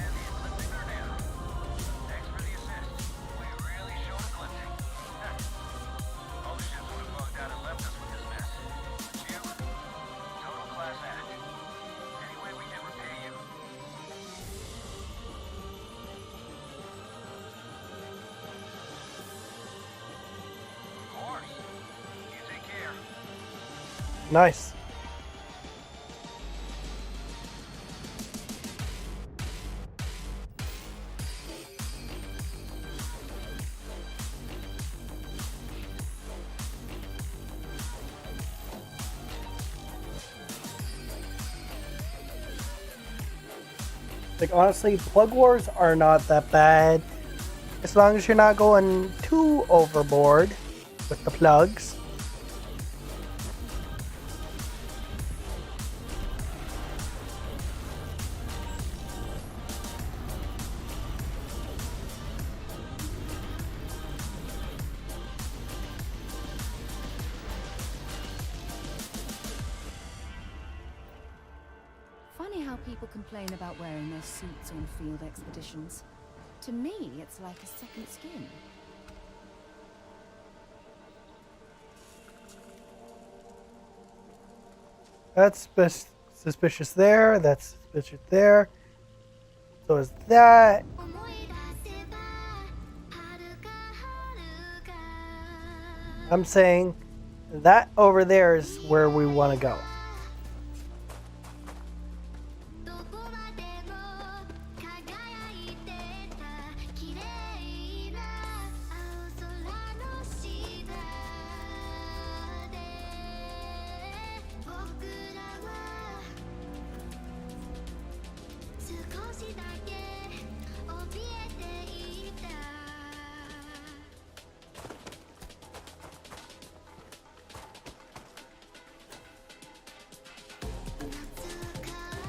Nice. Like, honestly, plug wars are not that bad. As long as you're not going too overboard with the plugs. Funny how people complain about wearing their suits on field expeditions. To me, it's like a second skin. That's suspicious there. That's suspicious there. So is that. I'm saying that over there is where we want to go.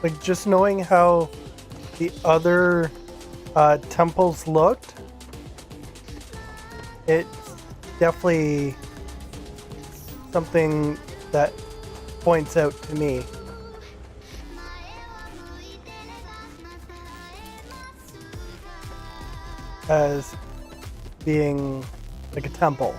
Like, just knowing how the other temples looked, it's definitely something that points out to me as being like a temple.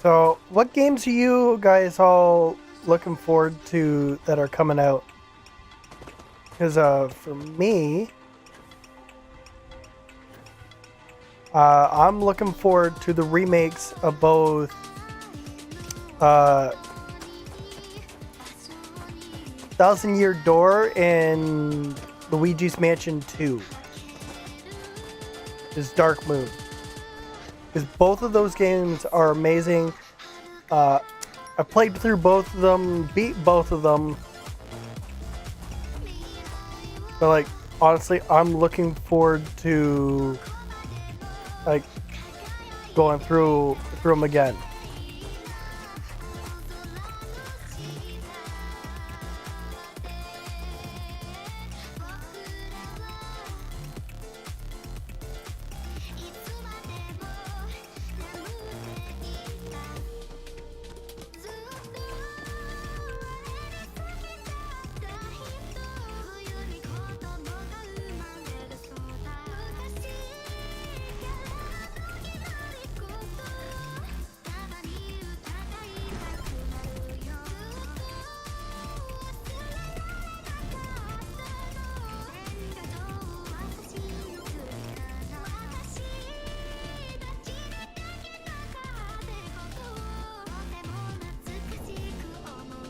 So, what games are you guys all looking forward to that are coming out? Because for me, I'm looking forward to the remakes of both Thousand Year Door and Luigi's Mansion 2. Is Dark Moon. Because both of those games are amazing. I played through both of them, beat both of them. But like, honestly, I'm looking forward to like going through them again.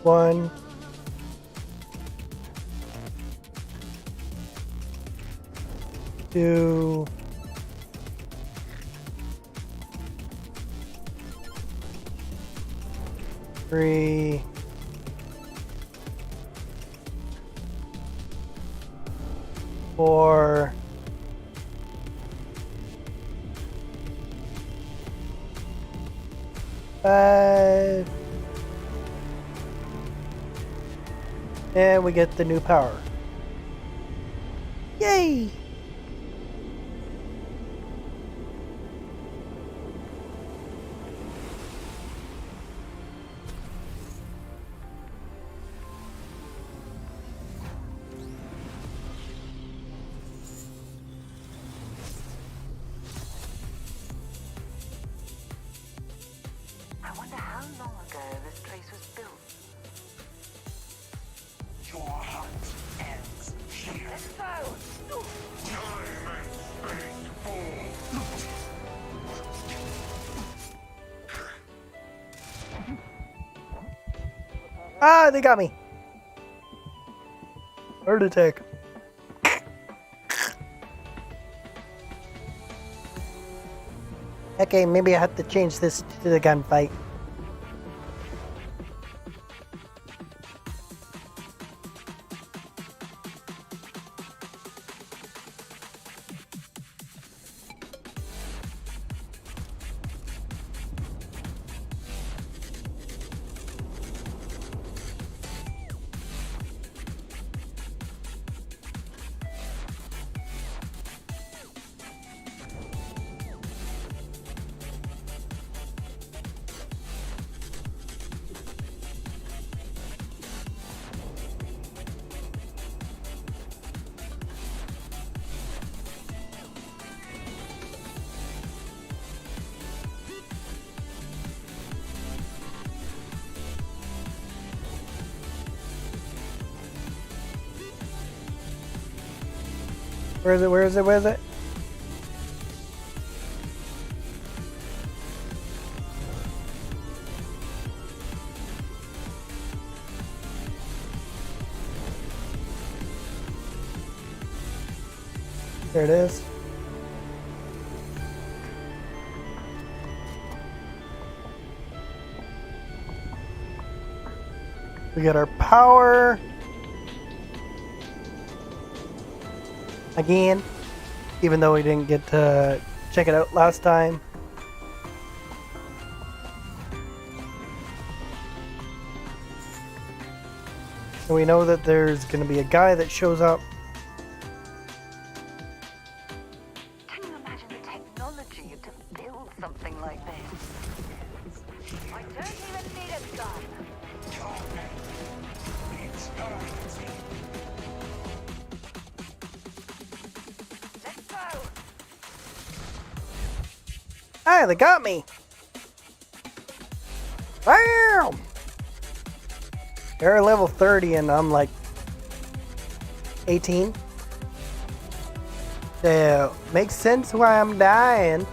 One, two, three, four, five, and we get the new power. Yay! I wonder how long ago this place was built. Your hunt ends here. Let's go! Time and space fall. Ah, they got me. Heart attack. Okay, maybe I have to change this to the gunfight. Where is it? Where is it? Where is it? There it is. We got our power. Again, even though we didn't get to check it out last time. And we know that there's going to be a guy that shows up. Can you imagine the technology to build something like this? I don't even need a gun. Let's go! Ah, they got me. Bam! They're level 30 and I'm like 18. So, makes sense why I'm dying.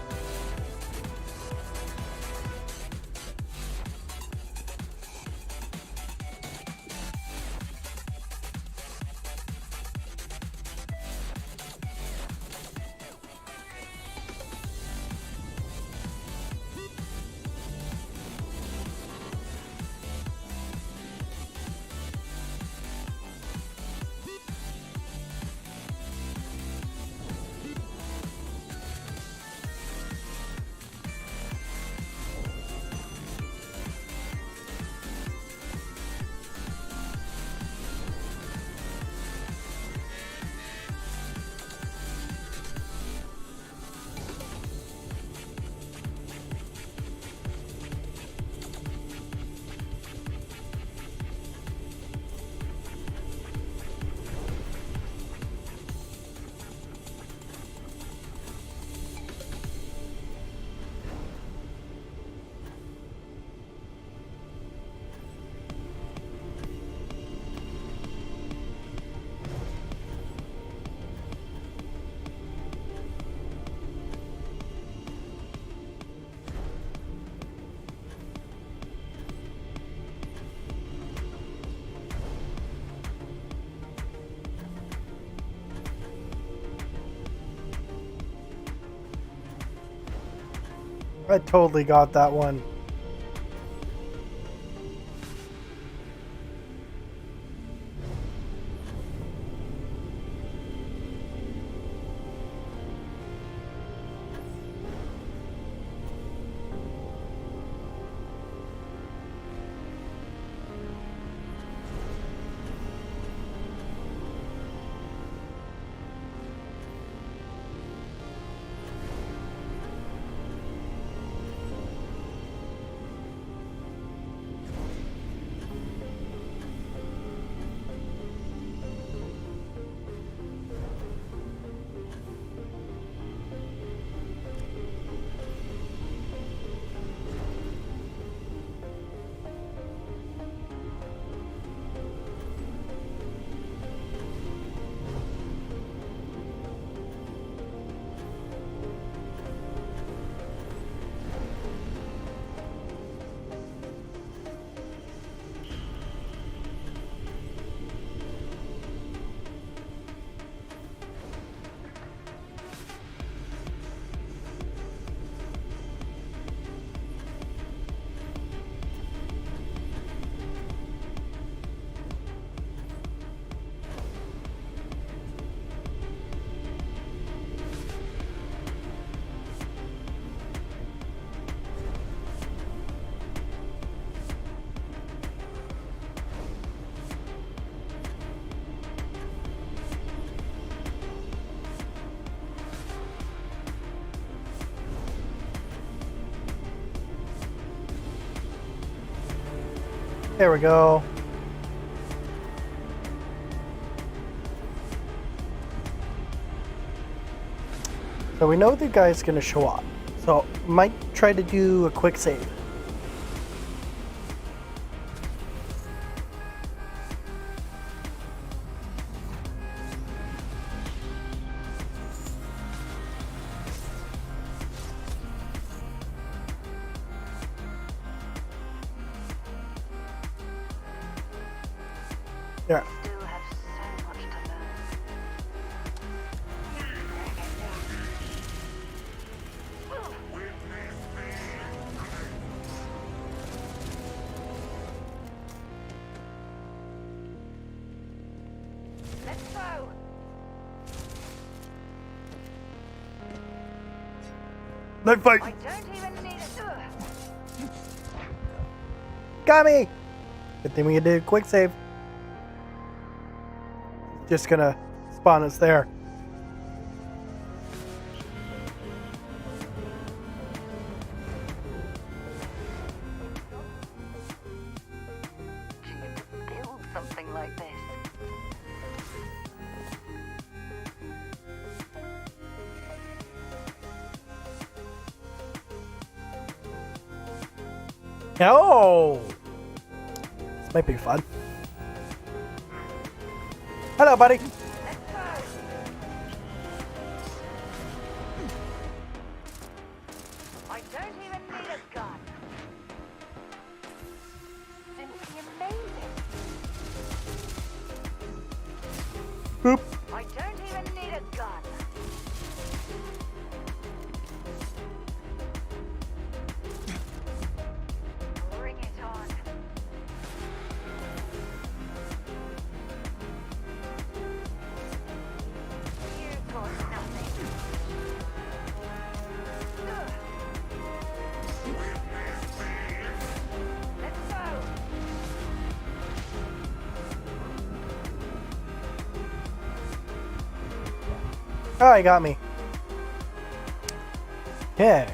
I totally got that one. There we go. So we know the guy's gonna show up. So might try to do a quick save. There. Still have so much to learn. Let's go. Knife fight. I don't even need a Got me. Good thing we did a quick save. Just gonna spawn us there. to build something like this. Oh! This might be fun. Hello, buddy. I don't even need a gun. Simply amazing. Boop. I don't even need a gun. Bring it on. You've got nothing. Let's go. Oh, he got me. Yeah.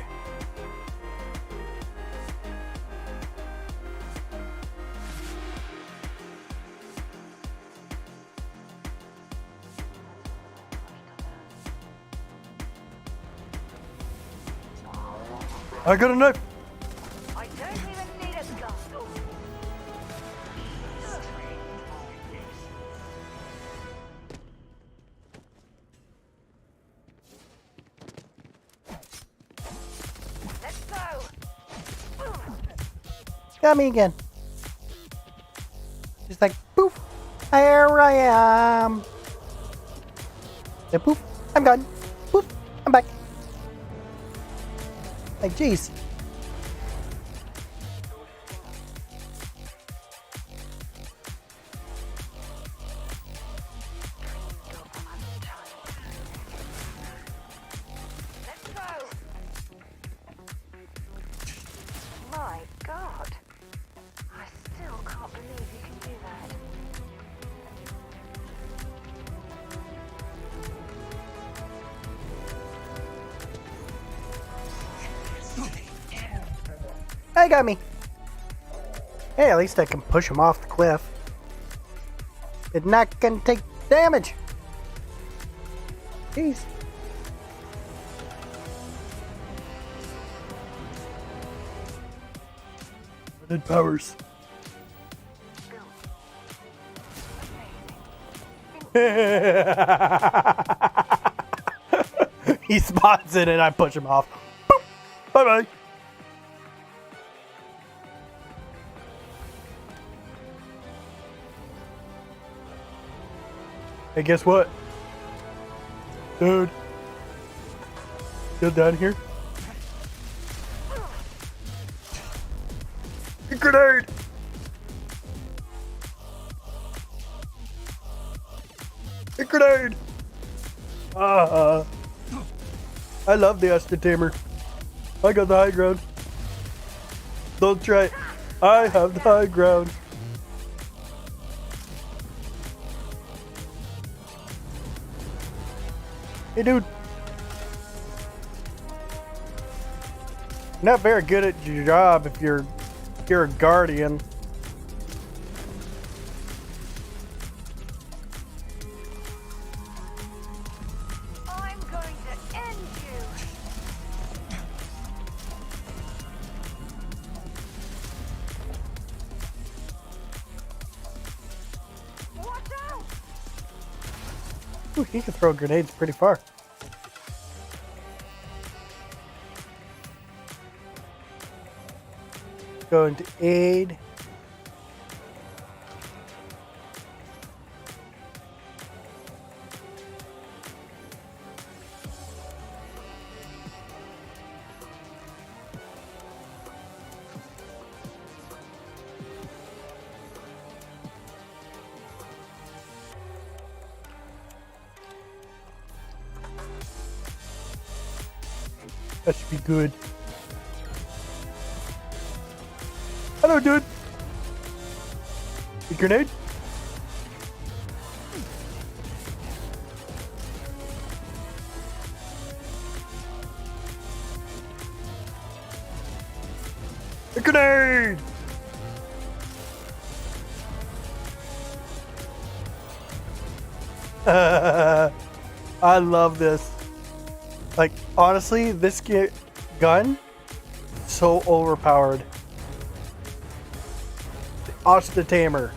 I got a knife. I don't even need a gun. Let's go. Got me again. Just like, poof. Here I am. Then poof. I'm gone. Poof. I'm back. Like, jeez. Let's go. My God. I still can't believe you can do that. Hey, got me. Hey, at least I can push him off the cliff. It's not gonna take damage. Jeez. Limited powers. He spots it and I push him off. Bye bye. Hey, guess what? Dude. Still down here? A grenade! A grenade! I love the Aston Tamer. I got the high ground. Don't try it. I have the high ground. Hey, dude. Not very good at your job if you're a guardian. I'm going to end you. Watch out! Ooh, he can throw grenades pretty far. Going to aid. That should be good. Hello, dude. A grenade? A grenade! I love this. Like, honestly, this gun, so overpowered. Asta Tamer.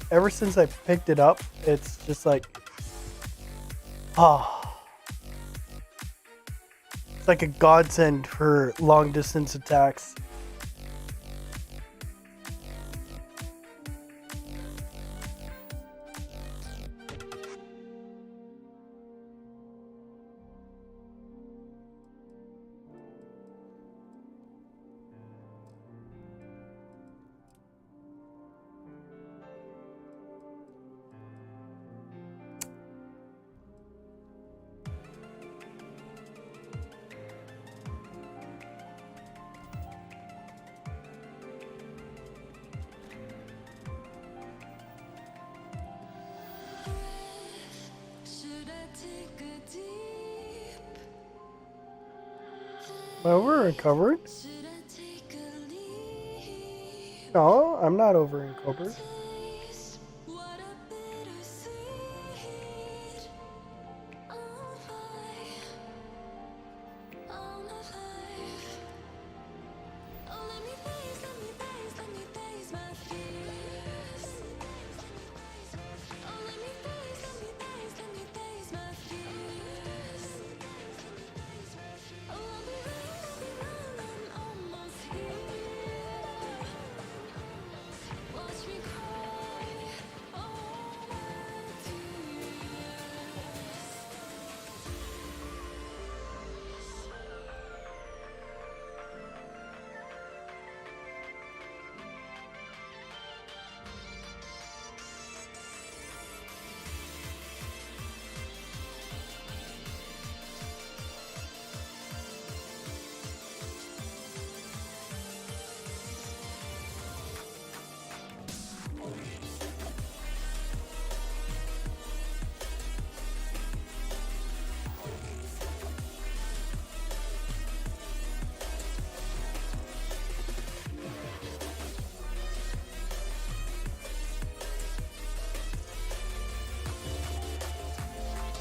Ever since I picked it up, it's just like, it's like a godsend for long distance attacks. Well, we're recovered. No, I'm not over encumbered.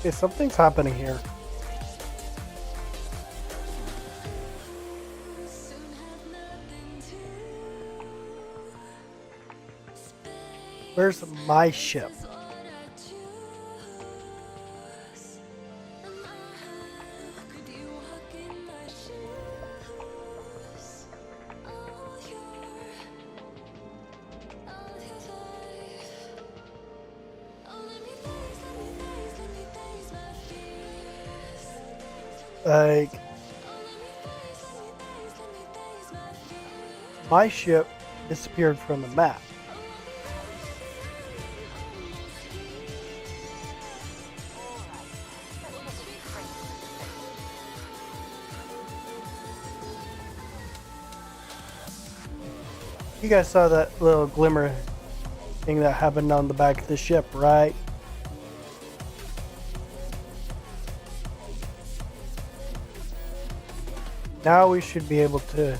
Okay, something's happening here. Where's my ship? Like, my ship disappeared from the map. You guys saw that little glimmer thing that happened on the back of the ship, right? Now we should be able to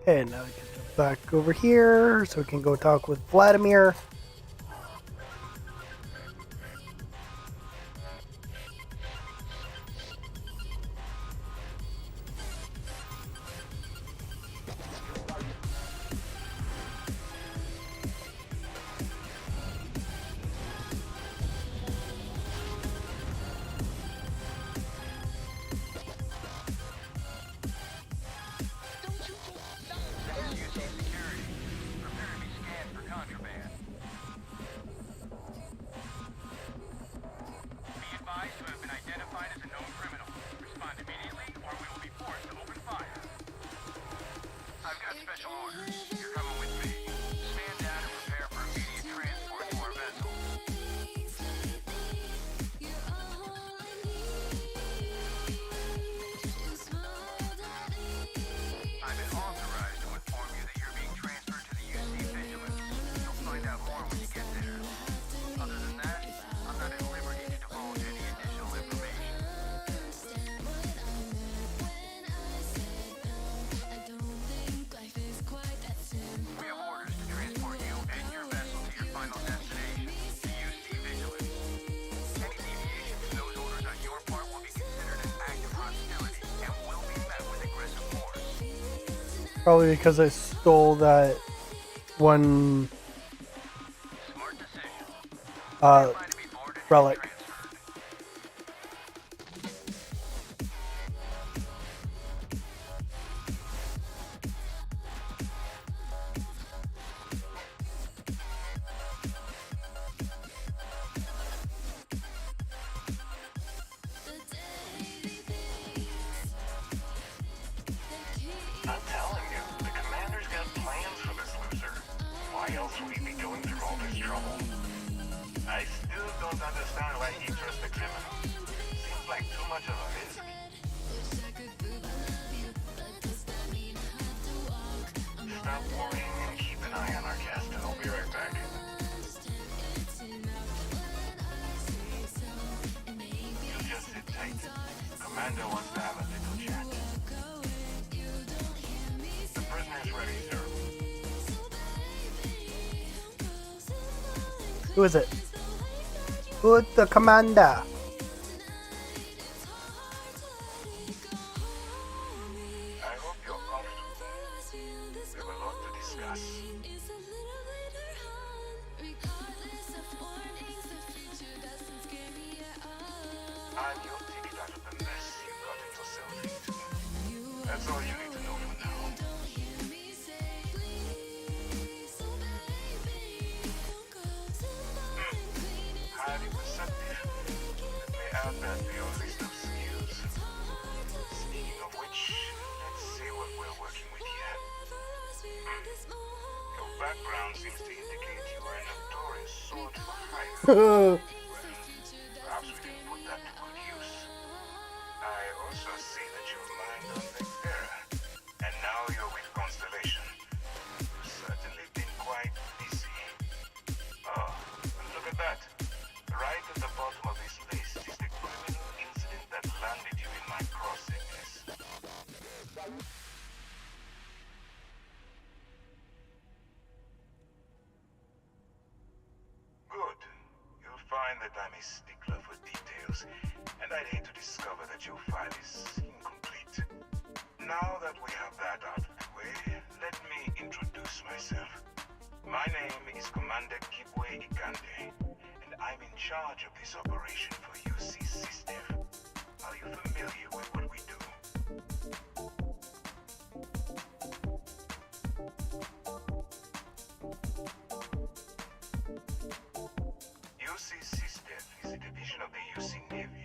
Okay, now we can jump back over here so we can go talk with Vladimir. Probably because I stole that one relic. I'm telling you, the commander's got plans for this loser. Why else would he be going through all this trouble? I still don't understand why he trusts the criminal. Seems like too much of a risk. Stop worrying and keep an eye on our guest. I'll be right back. You just sit tight. Commander wants to have a little chat. The prisoner is ready, sir. Who is it? Who's the commander? I hope you're comfortable. We have a lot to discuss. I'm your ticket out of the mess you got yourself into. That's all you need to know for now. Highly perceptive. Let me add that to your list of skills. Speaking of which, let's see what we're working with here. Your background seems to indicate you are a notorious sword fighter. Perhaps we can put that to good use. I also see that you've mined on Bethesda, and now you're with Constellation. You've certainly been quite busy. Oh, and look at that. Right at the bottom of this list is the criminal incident that landed you in my crossing list. Good. You'll find that I'm a stickler for details, and I'd hate to discover that your file is incomplete. Now that we have that out of the way, let me introduce myself. My name is Commander Kibwe Ikande, and I'm in charge of this operation for UC System. Are you familiar with what we do? UC System is a division of the UC Navy.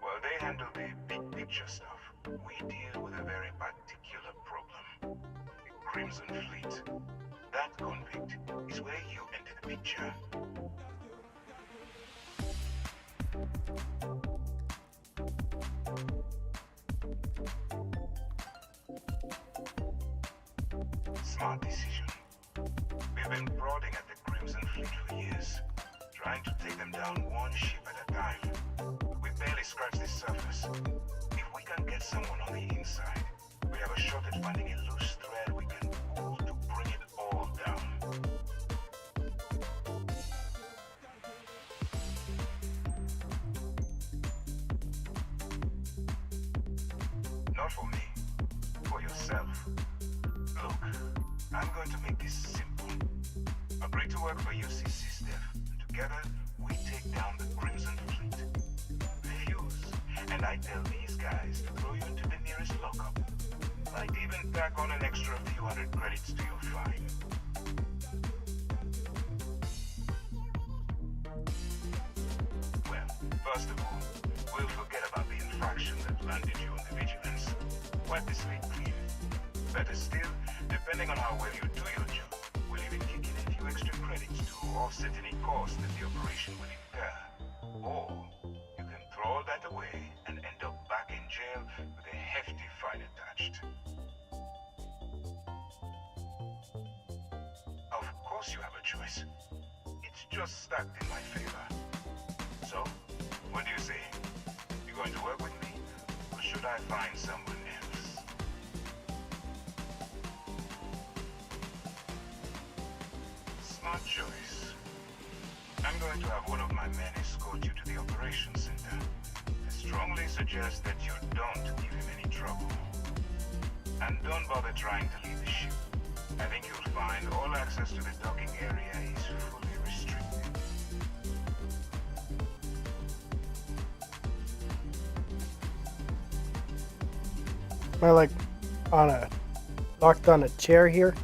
Well, they handle the big picture stuff. We deal with a very particular problem. The Crimson Fleet. That convict is where you enter the picture. Smart decision. We've been prodding at the Crimson Fleet for years, trying to take them down one ship at a time. We barely scratched the surface. If we can get someone on the inside, we have a shot at finding a loose thread we can pull to bring it all down. Not for me, for yourself. Look, I'm going to make this simple. Agree to work for UC System, and together we take down the Crimson Fleet. Refuse, and I tell these guys to throw you into the nearest lockup. Might even tack on an extra few hundred credits to your fine. Well, first of all, we'll forget about the infraction that landed you on the vigilance. Wipe the slate clean. Better still, depending on how well you do your job, we'll even kick in a few extra credits to offset any cost that the operation will incur. Or you can throw all that away and end up back in jail with a hefty fine attached. Of course you have a choice. It's just stacked in my favor. So, what do you say? You going to work with me? Or should I find someone else? Smart choice. I'm going to have one of my men escort you to the operations center. I strongly suggest that you don't give him any trouble. And don't bother trying to leave the ship. I think you'll find all access to the docking area is fully restricted. Am I like locked on a chair here?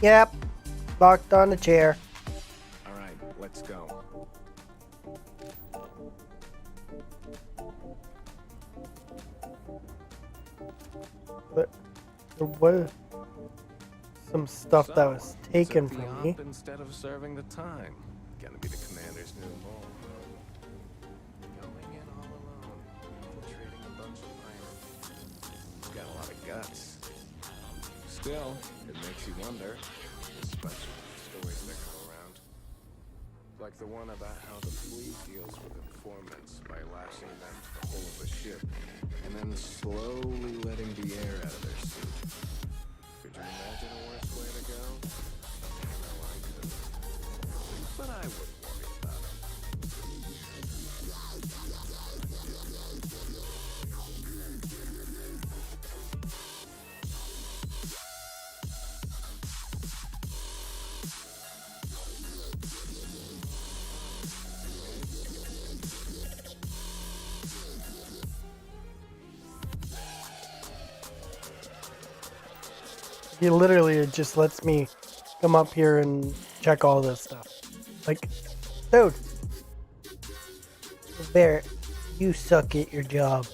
Yep, locked on a chair. All right, let's go. But there was some stuff that was taken took the from me. op instead of serving the time. Gonna be the commander's new role. Going in all alone, infiltrating a bunch of miners. Got a lot of guts. Still, it makes you wonder. There's a bunch of stories that go around. Like the one about how the fleet deals with informants by lashing them to the hull of the ship and then slowly letting the air out of their suit. Could you imagine a worse way to go? No, I couldn't. But I wouldn't worry about it. He literally just lets me come up here and check all this stuff. Like, dude, Barrett, you suck at your job.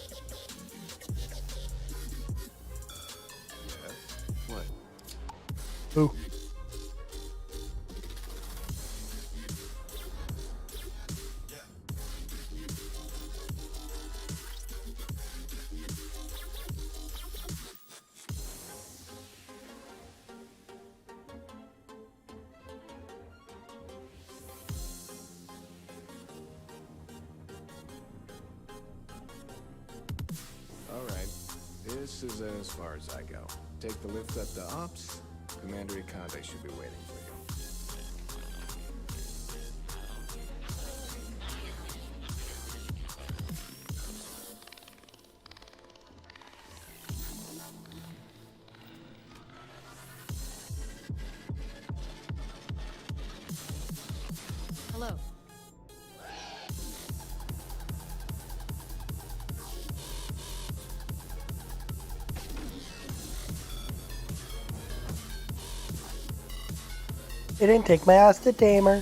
What? Who? Alright, this is as far as I go. Take the lift up to Ops. Commander Ikande should be waiting for you. Hello. It didn't take my ass to tamer.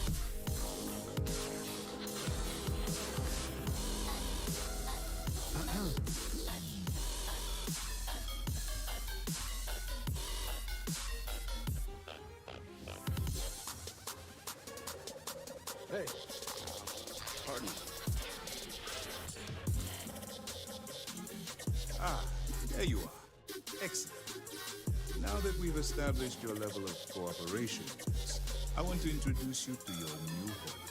Hey! Pardon. Ah, there you are. Excellent. Now that we've established your level of cooperation, I want to introduce you to your new home.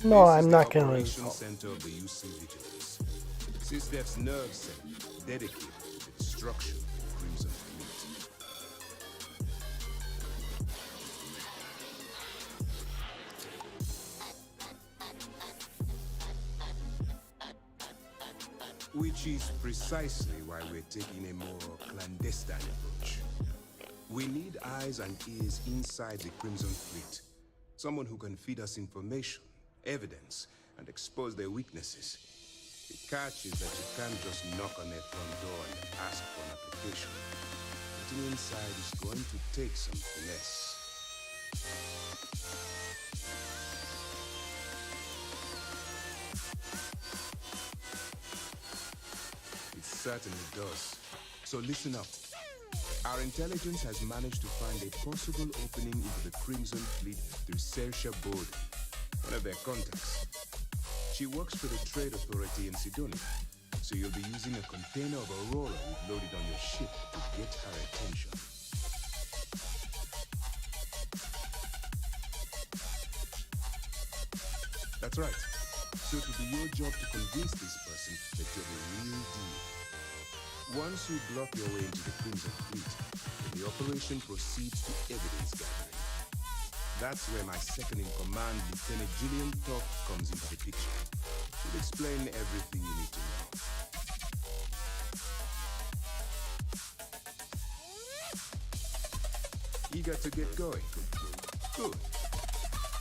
No, This I'm is not the gonna Operations insult. Center of the UC Vigilance. SysDef's nerve center dedicated to the destruction of the Crimson Fleet. Which is precisely why we're taking a more clandestine approach. We need eyes and ears inside the Crimson Fleet. Someone who can feed us information, evidence, and expose their weaknesses. The catch is that you can't just knock on their front door and ask for an application. Getting inside is going to take some finesse. It certainly does. So listen up. Our intelligence has managed to find a possible opening into the Crimson Fleet through Sersha Bode, one of their contacts. She works for the Trade Authority in Sidonia, so you'll be using a container of Aurora we've loaded on your ship to get her attention. That's right. So it'll be your job to convince this person that you're the real deal. Once you bluff your way into the Crimson Fleet, then the operation proceeds to evidence gathering. That's where my second-in-command, Lieutenant Julian Toff, comes into the picture. He'll explain everything you need to know. eager to get going? Good.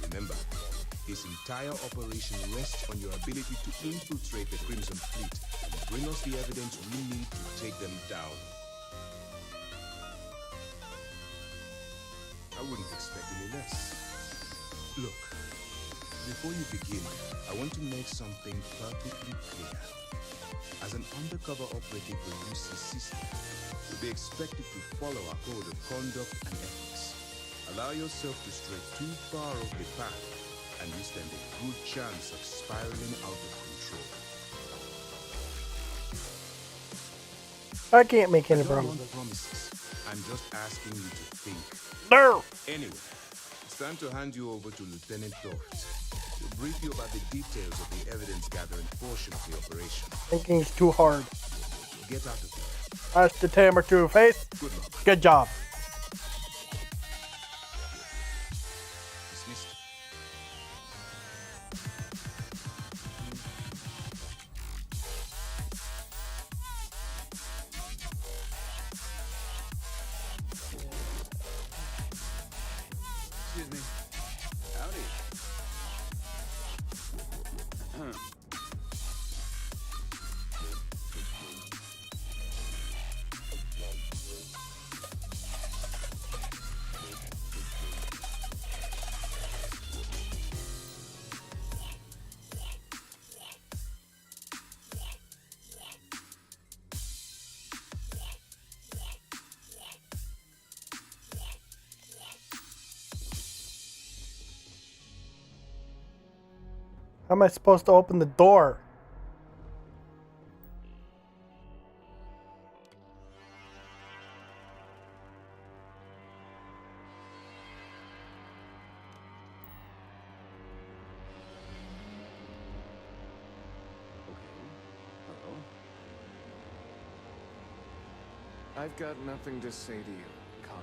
Remember, this entire operation rests on your ability to infiltrate the Crimson Fleet and bring us the evidence we need to take them down. I wouldn't expect any less. Look, before you begin, I want to make something perfectly clear. As an undercover operative with UCC, you'll be expected to follow our code of conduct and ethics. Allow yourself to stray too far off the path, and you stand a good chance of spiraling out of control. I can't make any promises. I'm just asking you to think. No! Anyway, it's time to hand you over to Lieutenant Toft. He'll brief you about the details of the evidence-gathering portion of the operation. Thinking's too hard. Get out of here. That's the tamer Two-Face. Good luck. Good job. Dismissed. Excuse me. Howdy. How am I supposed to open the door? Hello? I've got nothing to say to you, Con.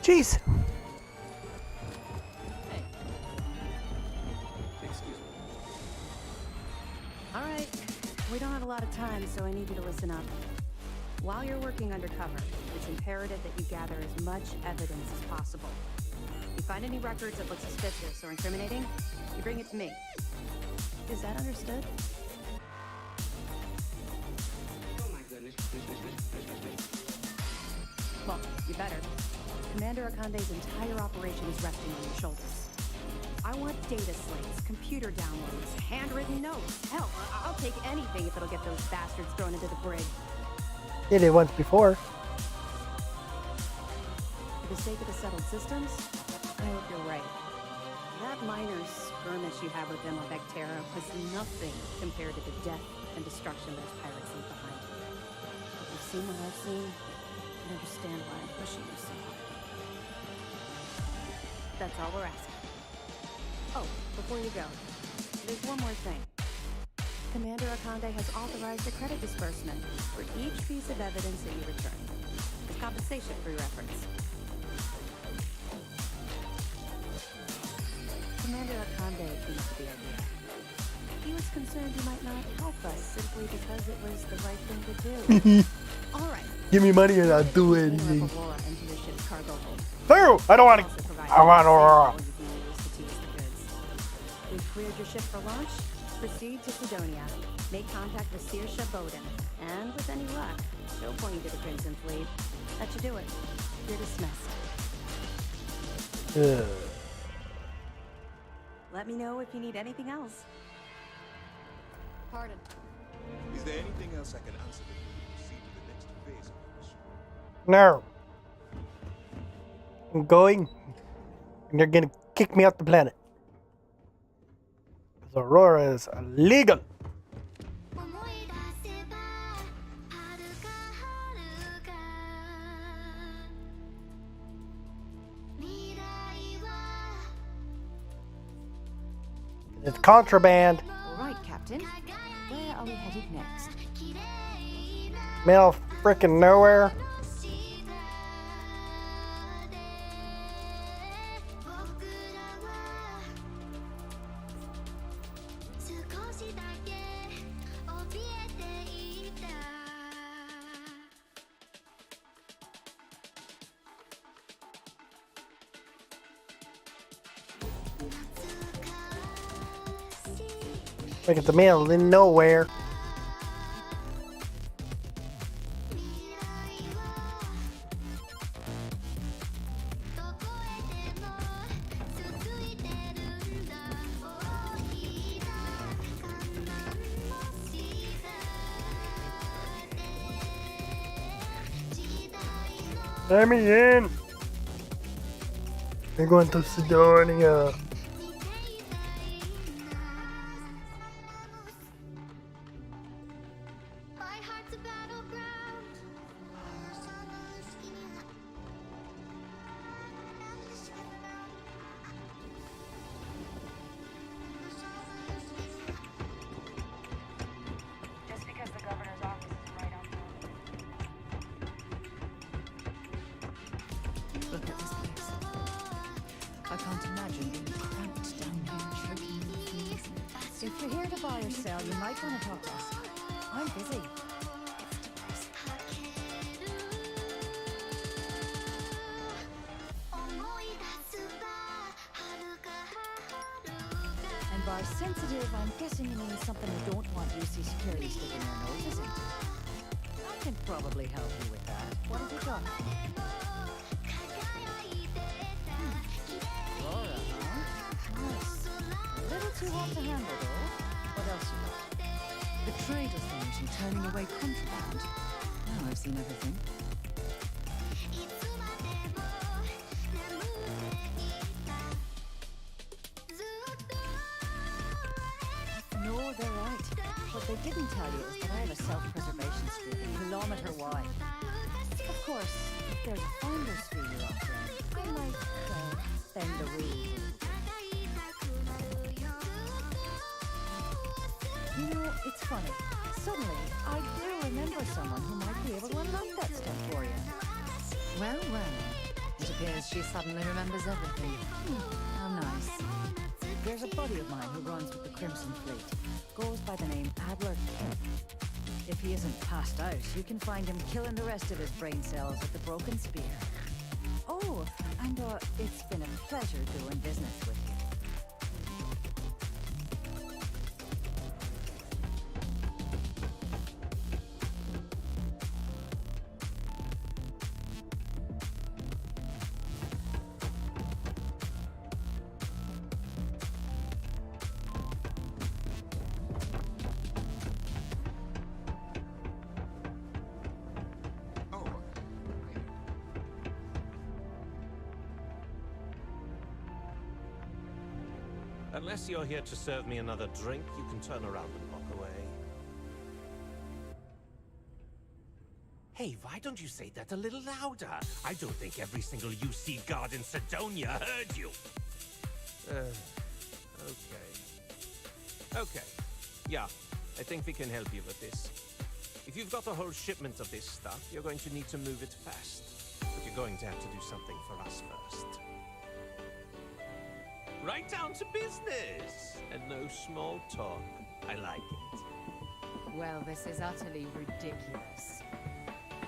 Jeez. Excuse me. All right. We don't have a lot of time, so I need you to listen up. While you're working undercover, it's imperative that you gather as much evidence as possible. If you find any records that look suspicious or incriminating, you bring it to me. Is that understood? Oh my goodness. Well, you better. Commander Akande's entire operation is resting on your shoulders. I want data slates, computer downloads, handwritten notes. Hell, I'll take anything if it'll get those bastards thrown into the brig. Did it once before. For the sake of the settled systems, I hope you're right. That minor skirmish you had with them on Vectera was nothing compared to the death and destruction those pirates leave behind. If you've seen what I've seen, you understand why I'm pushing you so hard. That's all we're asking. Oh, before you go, there's one more thing. Commander Akande has authorized a credit disbursement for each piece of evidence that you return. As compensation for your efforts. Commander Akande seems to be okay. He was concerned you might not help us simply because it was the right thing to do. All right. Give me money and I'll do anything. Aurora into your ship's cargo hold. No, I don't want to. I want Aurora. We've cleared your ship for launch. Proceed to Sidonia. Make contact with Saoirse Bowden. And with any luck, she'll point you to the Crimson Fleet. That should do it. You're dismissed. Let me know if you need anything else. Pardon. Is there anything else I can answer before we proceed to the next phase of the mission? No. I'm going, and they're gonna kick me off the planet. Because Aurora is illegal. It's contraband. All right, Captain. Where are we headed next? Middle frickin' nowhere. Like at the middle of nowhere. Let me in. We're going to Sidonia. Just because the governor's office is right on Look at this place. I can't imagine being cramped down here choking with fleas. If you're here to buy or sell, you might want to talk to us. I'm busy. And by sensitive, I'm guessing you mean something you don't want UC security sticking your nose, isn't it? I can probably help you with that. What have you got? Flora, huh? Nice. A little too hot to handle, though. What else you got? The trader things and turning away contraband. Now I've seen everything. No, they're right. What they didn't tell you is that I have a self-preservation streak a kilometre wide. Of course, if there's a finder's fee you're offering, I might bend the rules. You know, it's funny. Suddenly, I do remember someone who might be able to unlock that stuff for you. Well, well. It appears she suddenly remembers everything. How nice. There's a buddy of mine who runs with the Crimson Fleet. Goes by the name Adler Kemp. If he isn't passed out, you can find him killing the rest of his brain cells with the broken spear. Oh, and it's been a pleasure doing business with you. Unless you're here to serve me another drink, you can turn around and walk away. Hey, why don't you say that a little louder? I don't think every single UC guard in Sidonia heard you. Okay. Yeah, I think we can help you with this. If you've got a whole shipment of this stuff, you're going to need to move it fast. But you're going to have to do something for us first. Right down to business, and no small talk. I like it. Well, this is utterly ridiculous.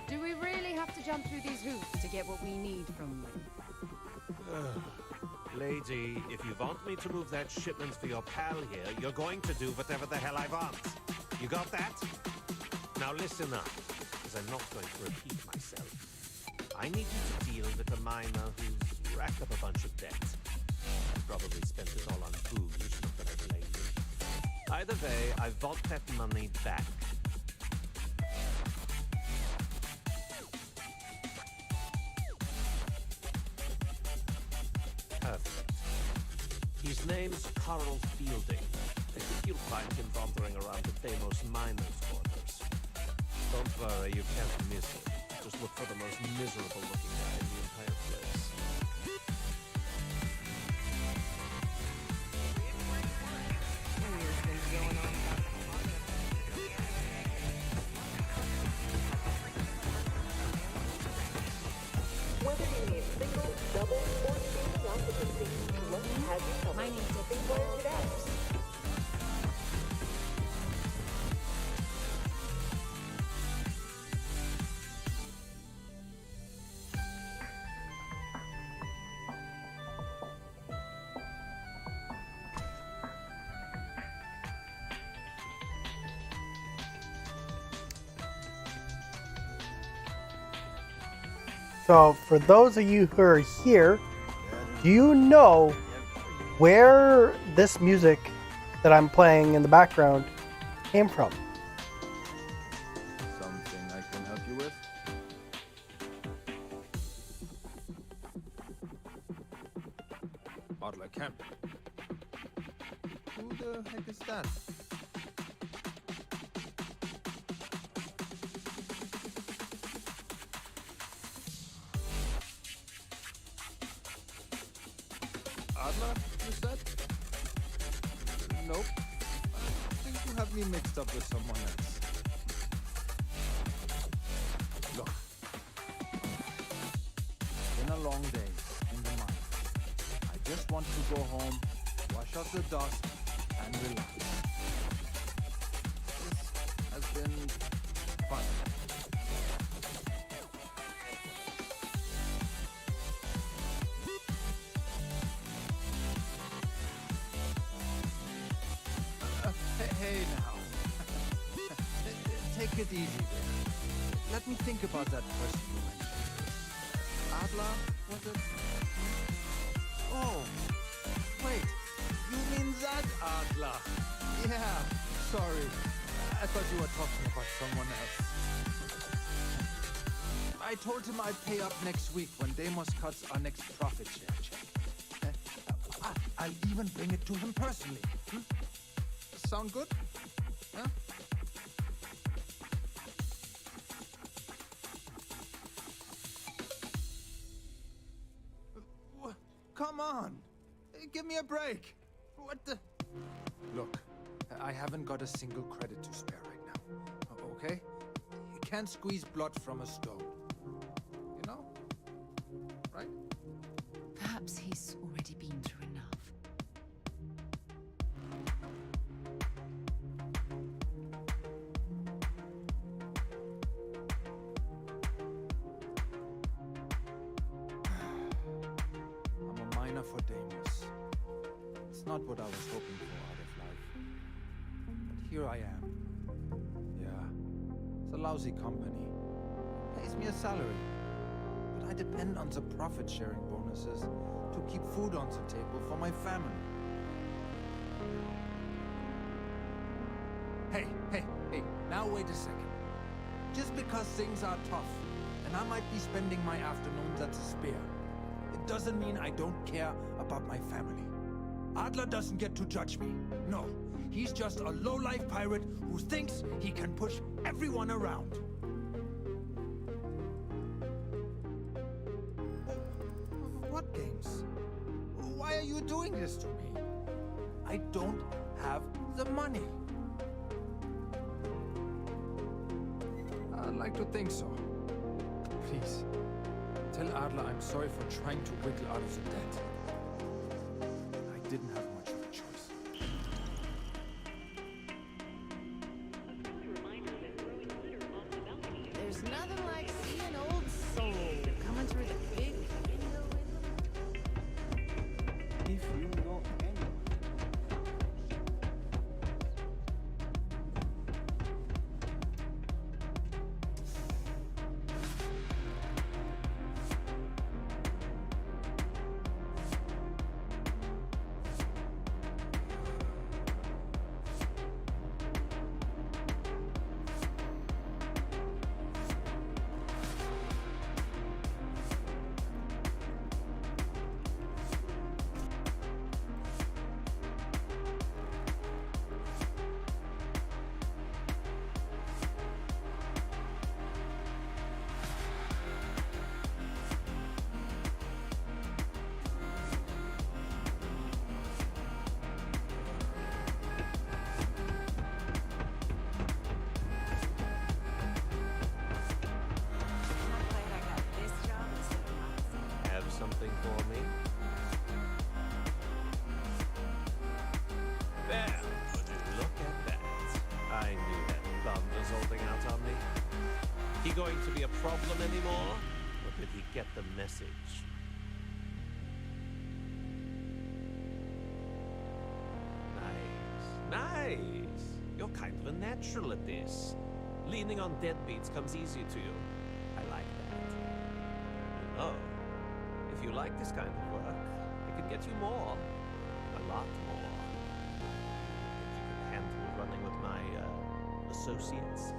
Do we really have to jump through these hoops to get what we need from them? Lady, if you want me to move that shipment for your pal here, you're going to do whatever the hell I want. You got that? Now listen up, because I'm not going to repeat myself. I need you to deal with a miner who's racked up a bunch of debt. I've probably spent it all on booze, not that I've laid it. Either way, I want that money back. Perfect. His name's Carl Fielding. I think you'll find him wandering around the famous miners' quarters. Don't worry, you can't miss him. Just look for the most miserable looking guy in the entire place. So, for those of you who are here, do you know where this music that I'm playing in the background came from? Something I can help you with? Adler Camp. Who the heck is that? Adler, you said? Nope. I think you have me mixed up with someone else. Look. Been a long day in the mine. I just want to go home, wash off the dust, and relax. This has been fun. Hey now. Take it easy there. Let me think about that person you mentioned. Adler, was it? Oh, wait. You mean that Adler? Yeah, sorry. I thought you were talking about someone else. I told him I'd pay up next week when Deimos cuts our next profit share check. I'll even bring it to him personally. Sound good? Huh? Come on! Give me a break! What the... Look, I haven't got a single credit to spare right now. Okay? You can't squeeze blood from a stone. You know? Right? Perhaps he's already been through enough. I'm a miner for Deimos. It's not what I was hoping for out of life. But here I am. Yeah, it's a lousy company. Pays me a salary. But I depend on the profit-sharing bonuses to keep food on the table for my family. Hey, now wait a second. Just because things are tough, and I might be spending my afternoons at the spear, it doesn't mean I don't care about my family. Adler doesn't get to judge me. No, he's just a low-life pirate who thinks he can push everyone around. What games? Why are you doing this to me? I don't have the money. I'd like to think so. Please, tell Adler I'm sorry for trying to wiggle out of the debt. I didn't have much of a choice. There's nothing like seeing old soul coming through the big window. If you know anyone. Have something for me? There, would you look at that? I knew that bum was holding out on me. He going to be a problem anymore? Or did he get the message? Nice. You're kind of a natural at this. Leaning on deadbeats comes easy to you. I like that. you like this kind of work, I could get you more. A lot more. Think you can handle running with my, associates?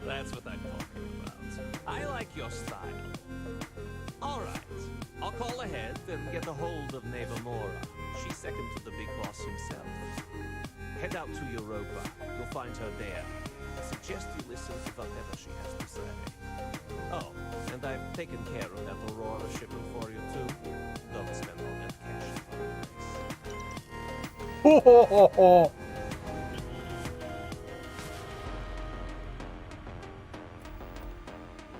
That's what I'm talking about. I like your style. Alright, I'll call ahead and get a hold of neighbor Mora. She's second to the big boss himself. Head out to Europa. You'll find her there. I suggest you listen to whatever she has to say. Oh, and I've taken care of that Aurora shipment for you too. Don't spend all that cash. Ho ho ho ho!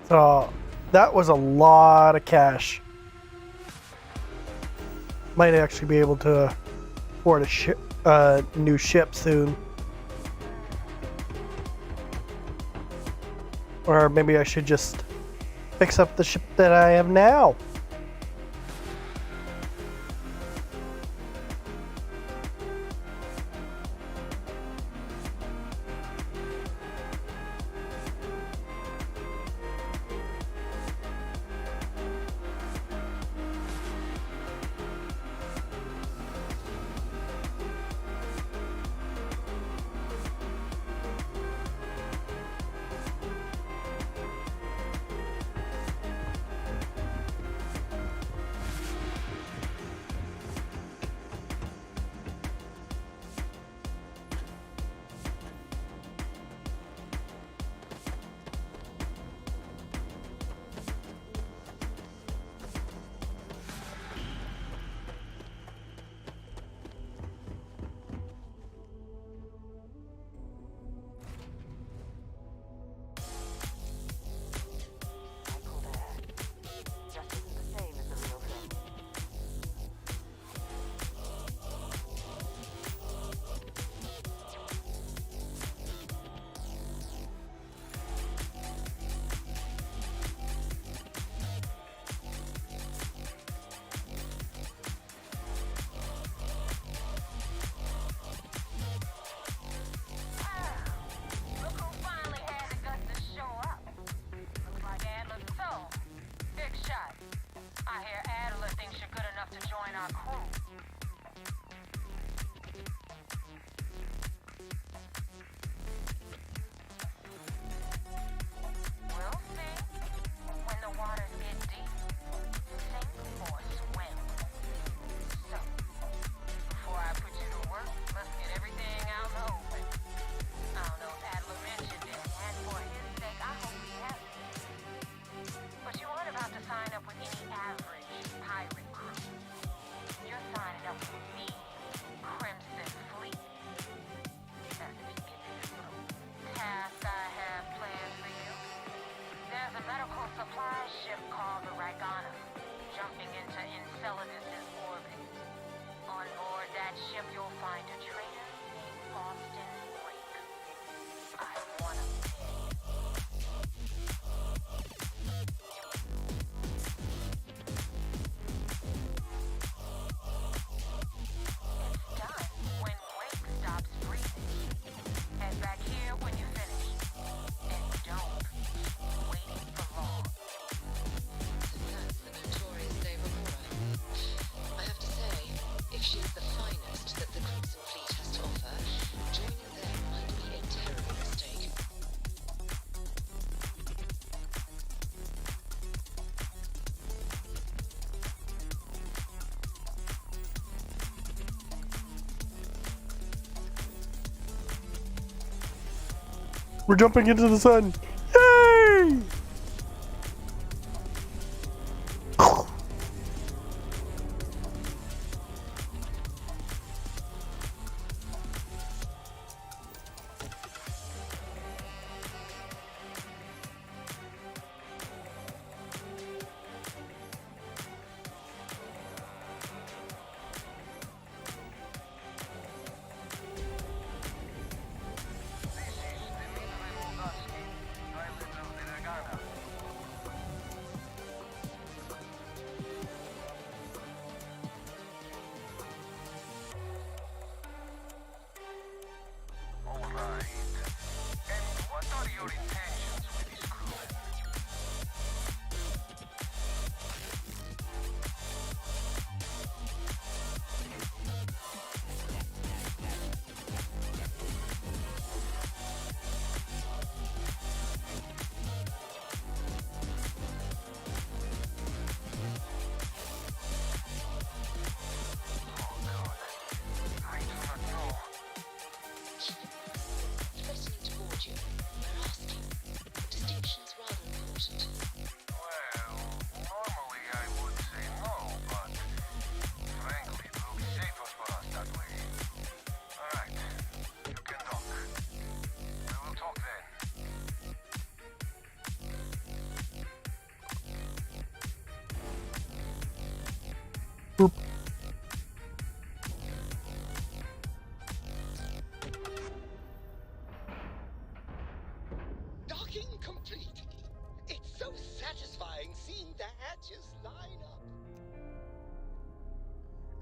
So that was a lot of cash. Might actually be able to afford a new ship soon. Or maybe I should just fix up the ship that I have now. We're jumping into the sun. Yay!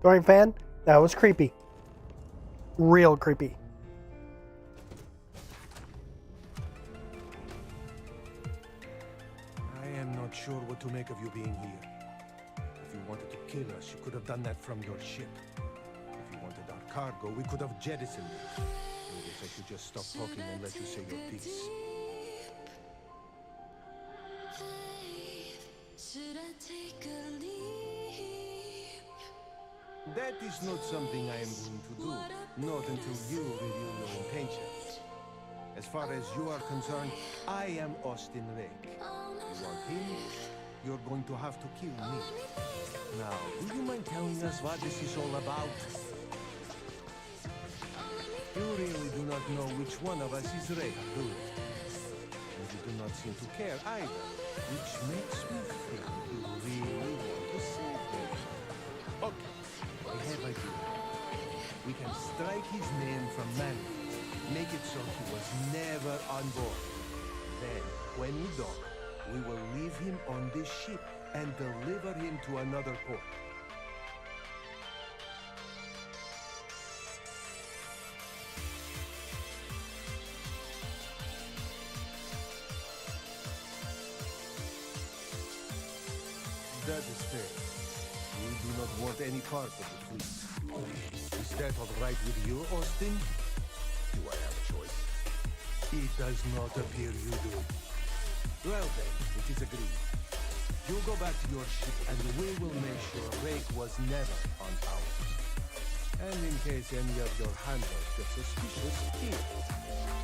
Dorian fan, that was creepy. Real creepy. I am not sure what to make of you being here. If you wanted to kill us, you could have done that from your ship. If you wanted our cargo, we could have jettisoned it. I guess I should just stop talking and let you say your piece. That is not something I am going to do. Not until you reveal your intentions. As far as you are concerned, I am Austin Lake. You want him? You're going to have to kill me. Now, do you mind telling us what this is all about? You really do not know which one of us is Rhea, do you? And you do not seem to care either, which makes me think you really want to save me. Okay, I have an idea. We can strike his name from management, make it so he was never on board. Then, when we dock, we will leave him on this ship and deliver him to another port. That is fair. We do not want any part of the fleet. Is that all right with you, Austin? Do I have a choice? It does not appear you do. Well then, it is agreed. You go back to your ship and we will make sure Rake was never on ours. And in case any of your handlers get suspicious, here.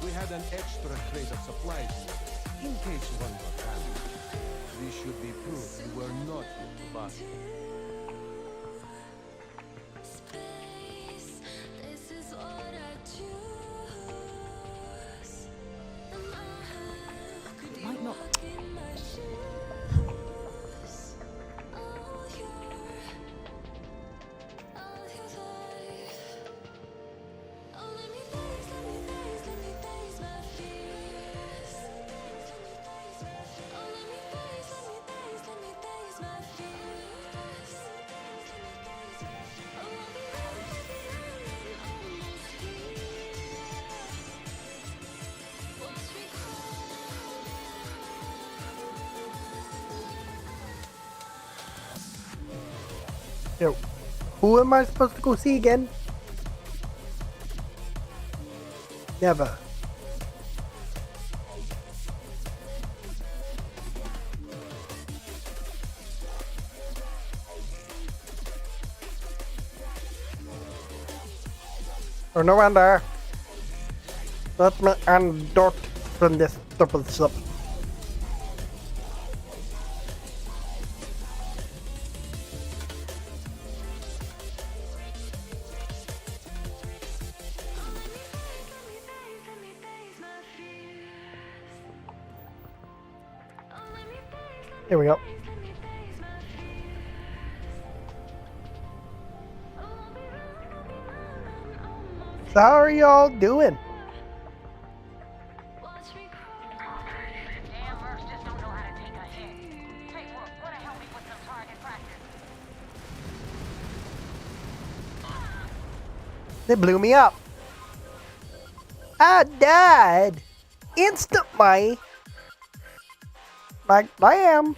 We had an extra crate of supplies here, in case one got damaged. This should be proof you were not here to buy. Might not. Yo, who am I supposed to go see again? Never. Oh, no wonder. Let me undock from this stupid ship. Here we go. So how are y'all doing? They blew me up. I died instantly. Like, bam.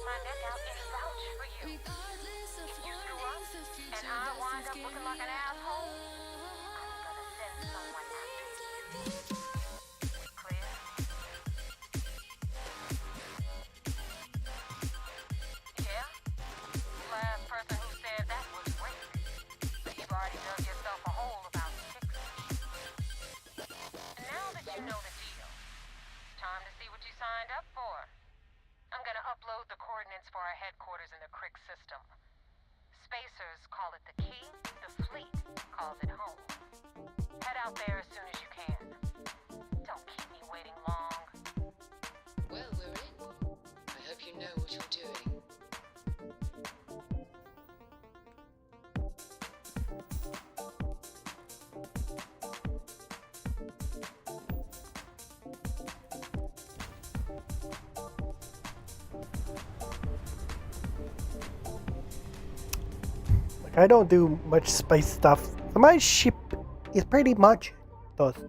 my neck out and vouch for you. If you screw up and I wind up looking like an asshole, I'm gonna send someone after you. Clear? Yeah? Last person who said that was racist. But you've already dug yourself a hole about 6 feet. Now that you know the deal, time to see what you signed up for. I'm gonna upload the coordinates for our headquarters in the Crick system. Spacers call it the key, the fleet calls it home. Head out there as soon as you can. Don't keep me waiting long. Well, we're in. I hope you know what you're doing. Like, I don't do much space stuff. So my ship is pretty much dust.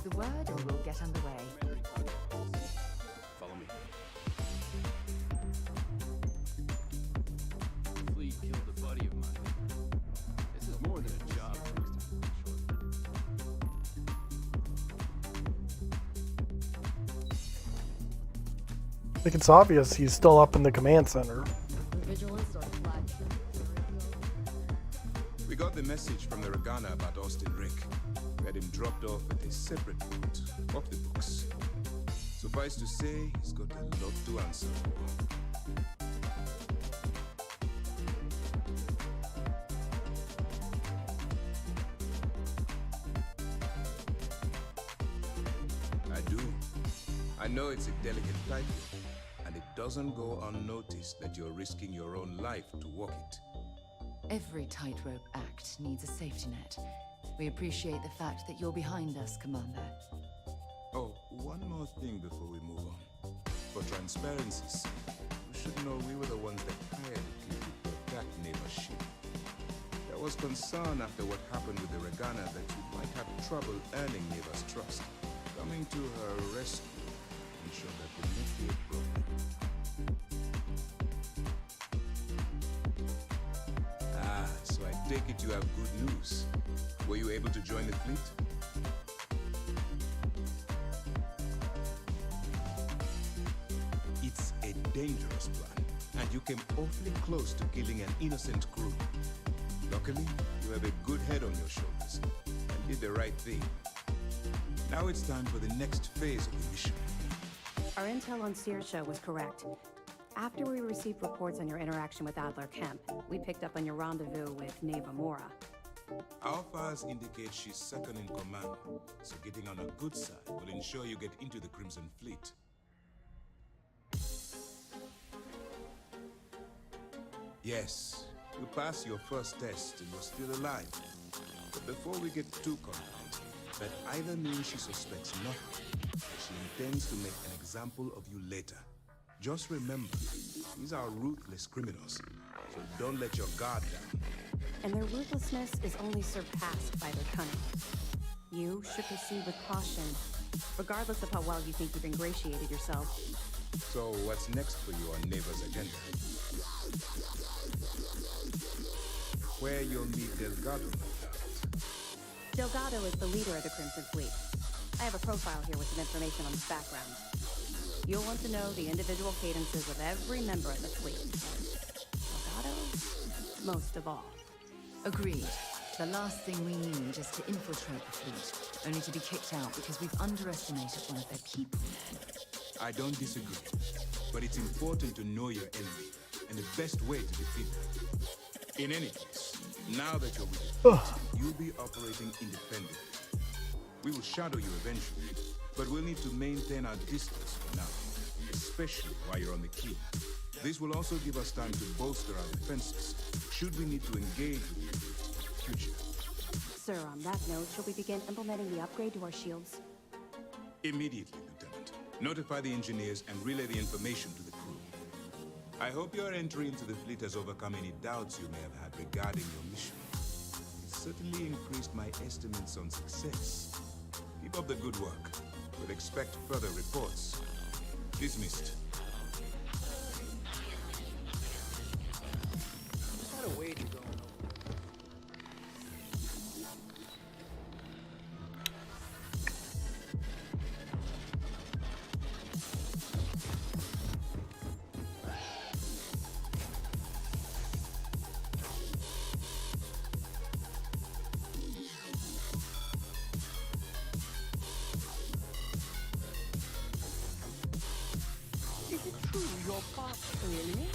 The word and we'll get underway. Follow me. Fleet killed a buddy of mine. This is more than a job. I think it's obvious he's still up in the command center. We got the message from the Regana about Austin Rick. We had him dropped off at a separate point, off the books. Suffice to say, he's got a lot to answer for. I do. I know it's a delicate tightrope, and it doesn't go unnoticed that you're risking your own life to walk it. Every tightrope act needs a safety net. We appreciate the fact that you're behind us, Commander. Oh, one more thing before we move on. For transparency's sake, you should know we were the ones that hired people to attack Neva's ship. There was concern after what happened with the Regana that you might have trouble earning Neva's trust. Coming to her rescue ensured that would not be a problem. Ah, so I take it you have good news. Were you able to join the fleet? It's a dangerous plan, and you came awfully close to killing an innocent crew. Luckily, you have a good head on your shoulders, and did the right thing. Now it's time for the next phase of the mission. Our intel on Searsha was correct. After we received reports on your interaction with Adler Kemp, we picked up on your rendezvous with Neva Mora. Our files indicate she's second in command, so getting on a good side will ensure you get into the Crimson Fleet. Yes, you passed your first test and you're still alive. But before we get too confident, that either means she suspects nothing, or she intends to make an example of you later. Just remember, these are ruthless criminals, so don't let your guard down. And their ruthlessness is only surpassed by their cunning. You should proceed with caution, regardless of how well you think you've ingratiated yourself. So what's next for you on Neva's agenda? Where you'll meet Delgado, no doubt. Delgado is the leader of the Crimson Fleet. I have a profile here with some information on his background. You'll want to know the individual cadences of every member of the fleet. Delgado, most of all. Agreed. The last thing we need is to infiltrate the fleet, only to be kicked out because we've underestimated one of their people. I don't disagree, but it's important to know your enemy and the best way to defeat them. In any case, now that you're with the fleet, you'll be operating independently. We will shadow you eventually, but we'll need to maintain our distance for now, especially while you're on the queue. This will also give us time to bolster our defenses, should we need to engage with you in the future. Sir, on that note, shall we begin implementing the upgrade to our shields? Immediately, Lieutenant. Notify the engineers and relay the information to the crew. I hope your entry into the fleet has overcome any doubts you may have had regarding your mission. It certainly increased my estimates on success. Keep up the good work. We'll expect further reports. Dismissed. What a wager going on. Is it true you're part alien?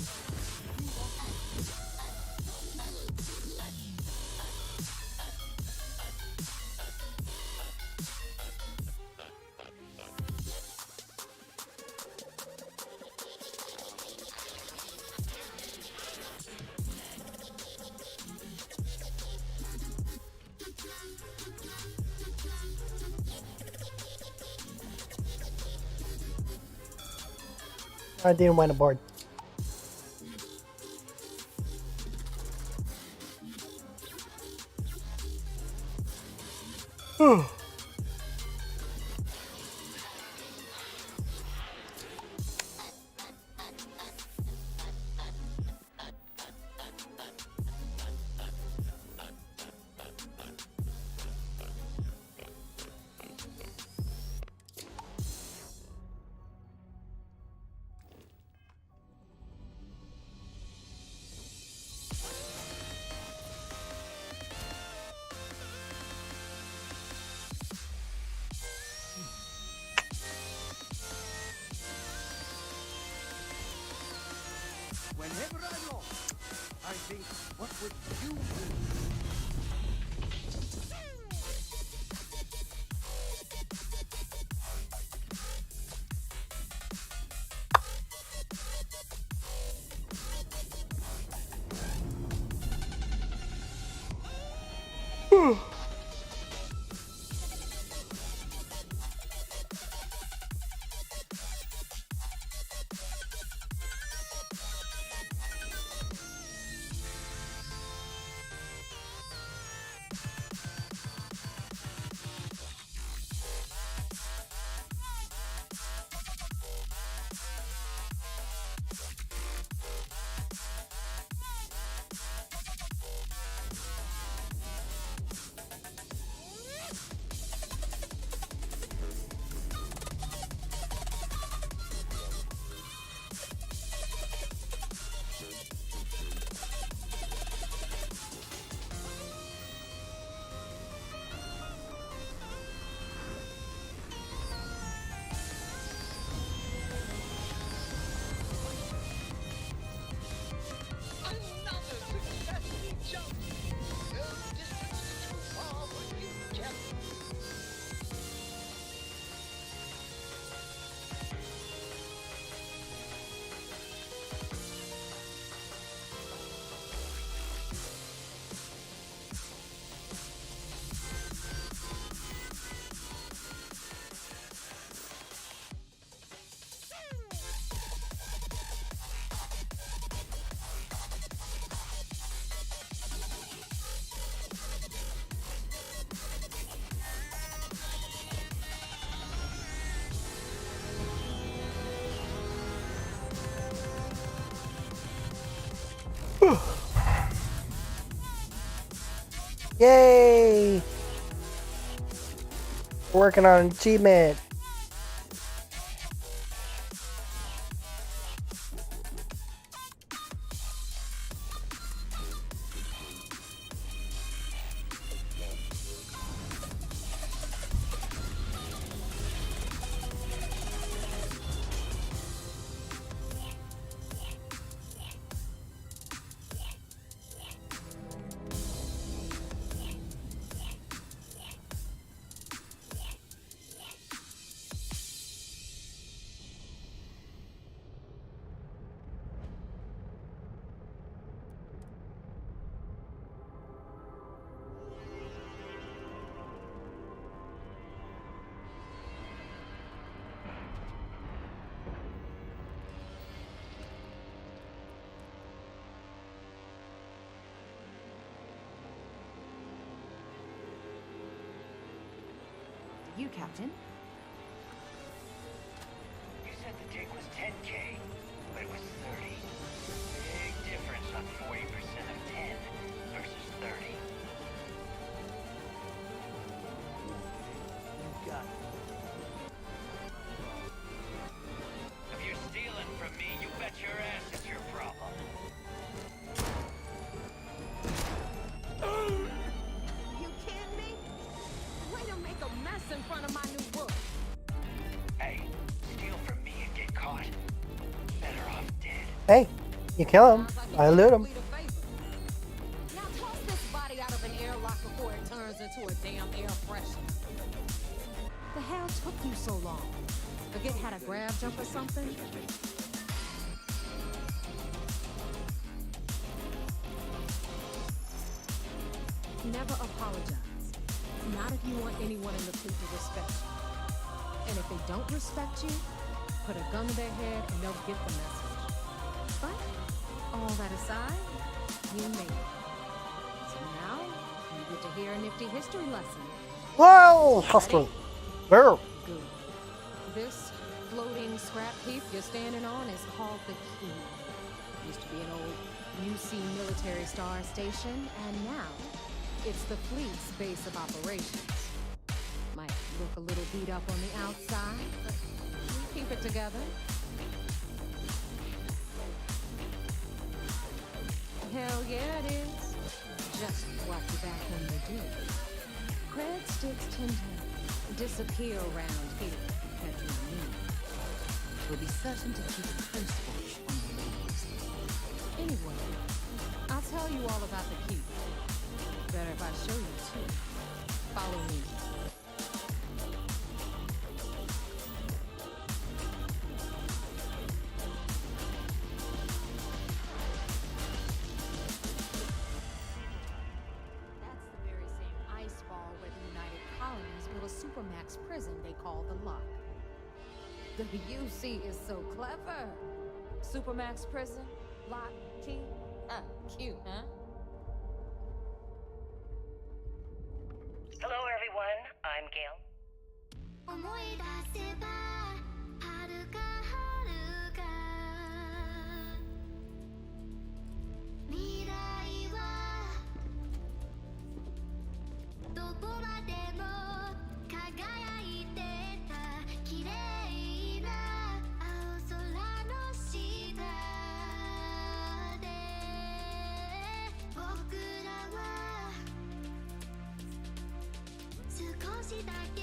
I didn't want to board. Whenever I'm lost, I think, what would you do? Yay! Working on an achievement. Captain. You said the take was 10K, but it was 30. Big difference on 40% of 10 versus 30. You got it. If you're stealing from me, you bet your ass it's your problem. You kidding me? Way to make a mess in front of my new book. Hey, steal from me and get caught. Better off dead. Hey, you kill him. I loot him. Now toss this body out of an airlock before it turns into a damn air freshener. The hell took you so long? Forget how to grab jump or something? Never apologize. Not if you want anyone in the fleet to respect you. And if they don't respect you, put a gun to their head and they'll get the message. But all that aside, you made it. So now you get to hear a nifty history lesson. Whoa, hostile. Where? Good. This floating scrap heap you're standing on is called the Key. Used to be an old UC military star station, and now it's the fleet's base of operations. Might look a little beat up on the outside, but we keep it together. Hell yeah, it is. Just watch your back when you do. Cred sticks tend to disappear around here, catch my meaning. We'll be certain to keep a close watch on the ladies. Anyway, I'll tell you all about the Key. Better if I show you too. Follow me. That's the very same ice ball where the United Colonies built a supermax prison they call the Lock. The UC is so clever. Supermax prison, Lock, Key. Cute, huh? Hello, everyone. I'm Gail. 思い出せば遥か遥か未来はどこまでも輝いてた綺麗な青空の下で僕らは少しだけ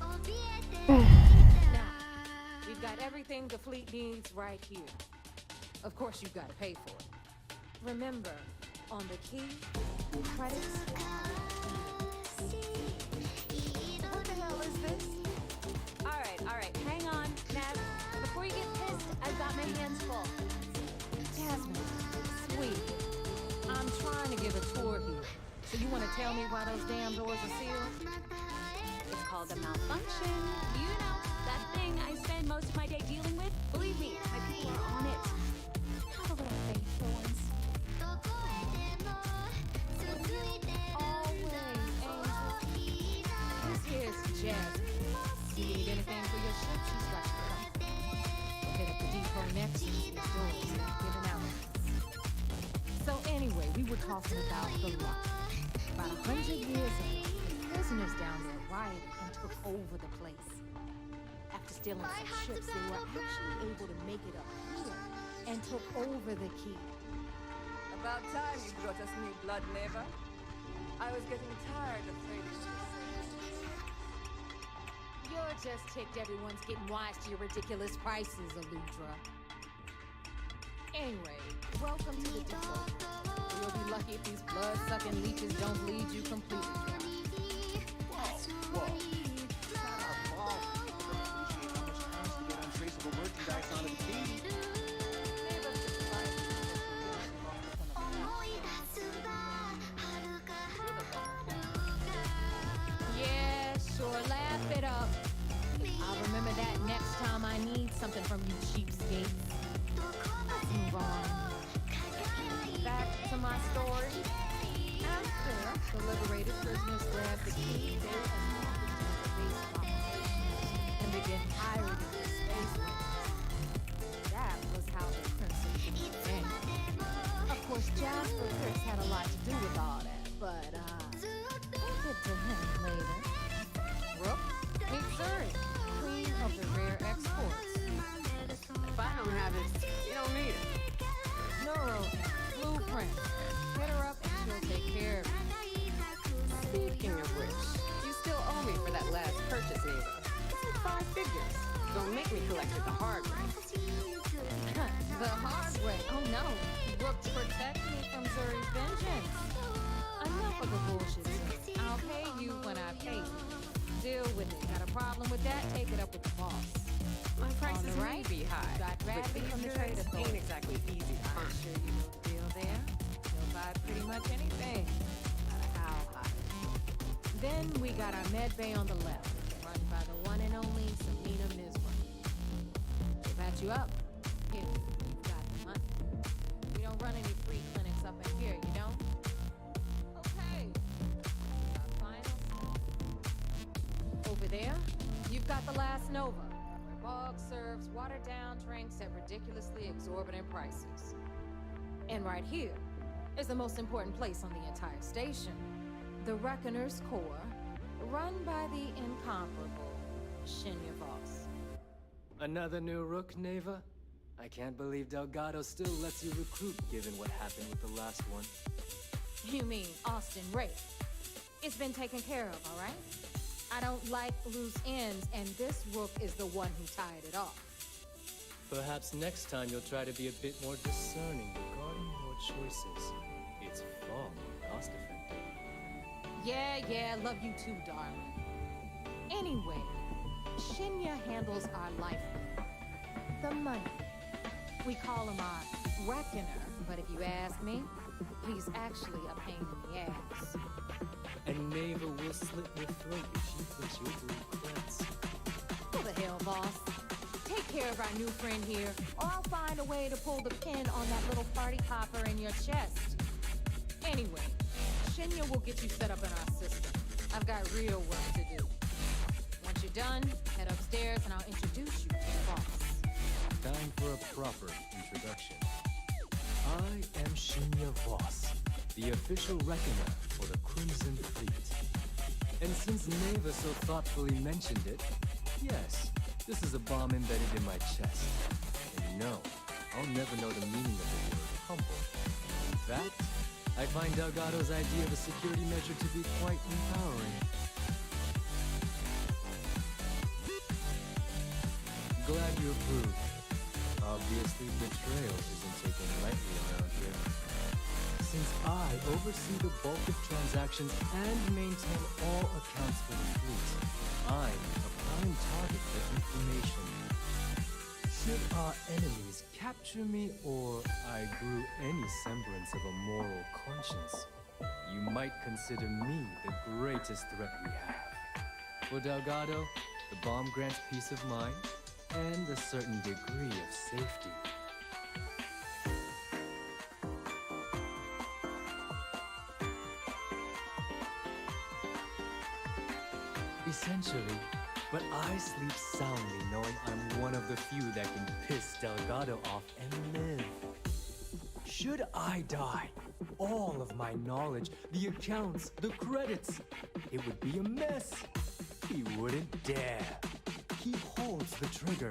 怯えて Now, we've got everything the fleet needs right here. Of course, you've got to pay for it. Remember, on the Key, credits are what the hell is this? All right, hang on, Nav. Before you get pissed, I've got my hands full. Jasmine, sweet. I'm trying to give a tour here. So you want to tell me why those damn doors are sealed? It's called a malfunction. You know, that thing I spend most of my day dealing with. Believe me, my people are on it. Have a little faith for once. Always, Angel. This here's Jasmine. You need anything for your ship, she's got you covered. Hit up the depot next and see if doors are giving out. So anyway, we were talking about the Lock. About 100 years ago, the prisoners down there rioted and took over the place. After stealing some ships, they were actually able to make it up here and took over the Key. About time you brought us new blood, neighbor. I was getting tired of trading ships. You're just ticked everyone's getting wise to your ridiculous prices, Aludra. Anyway, welcome to the depot. You'll be lucky if these blood-sucking leeches don't bleed you completely dry. Whoa. It's not our fault. We appreciate how much cost to get untraceable merchandise onto the Key. Yeah, sure, laugh it up. I'll remember that next time I need something from you cheapskates. Let's move on. Back to my story. After the liberated prisoners grabbed the Key, they attempted to make a space abominations and begin pirating the space lanes. That was how the Crimson Fleet began. Of course, Jasper Chris had a lot to do with all that, but we'll get to him later. Rook, meet Zuri, queen of the rare exports. If I don't have it, you don't need it. Neuro, blueprint. Hit her up and she'll take care of you. Speaking of which, you still owe me for that last purchase, neighbor. It's like 5 figures. Don't make me collect it the hard way. The hard way. Oh no. Rook, protect me from Zuri's vengeance. Enough of the bullshit, Zuri. I'll pay you when I pay you. Deal with it. Got a problem with that? Take it up with the boss. My On prices the right, may be high, got but Bradley these from the goods trade authority. ain't exactly easy to I'm earn. sure you know the deal there. He'll buy pretty much anything, no matter how high. Then we got our med bay on the left, run by the one and only Samina Mizra. She'll patch you up if you've got the money. We don't run any free clinics up in here, you know? Okay. Our final step. Over there, you've got the Last Nova, where Bog serves watered-down drinks at ridiculously exorbitant prices. And right here is the most important place on the entire station, the Reckoner's Core, run by the incomparable Shinya Voss. Another new Rook, Neva? I can't believe Delgado still lets you recruit given what happened with the last one. You mean Austin Wraith? It's been taken care of, all right? I don't like loose ends, and this Rook is the one who tied it off. Perhaps next time you'll try to be a bit more discerning regarding your choices. It's far more cost-effective. Yeah, love you too, darling. Anyway, Shinya handles our lifeblood, the money. We call him our reckoner, but if you ask me, he's actually a pain in the ass. And Neva will slit your throat if she thinks you're blue creds. Who the hell, boss? Take care of our new friend here, or I'll find a way to pull the pin on that little party popper in your chest. Anyway, Shinya will get you set up in our system. I've got real work to do. Once you're done, head upstairs and I'll introduce you to your boss. Time for a proper introduction. I am Shinya Voss, the official reckoner for the Crimson Fleet. And since Neva so thoughtfully mentioned it, yes, this is a bomb embedded in my chest. And no, I'll never know the meaning of the word humble. In fact, I find Delgado's idea of a security measure to be quite empowering. Glad you approve. Obviously, betrayal isn't taken lightly around here. Since I oversee the bulk of transactions and maintain all accounts for the fleet, I'm a prime target for information. Should our enemies capture me or I grew any semblance of a moral conscience, you might consider me the greatest threat we have. For Delgado, the bomb grants peace of mind and a certain degree of safety. Essentially, but I sleep soundly knowing I'm one of the few that can piss Delgado off and live. Should I die, all of my knowledge, the accounts, the credits, it would be a mess. He wouldn't dare. He holds the trigger,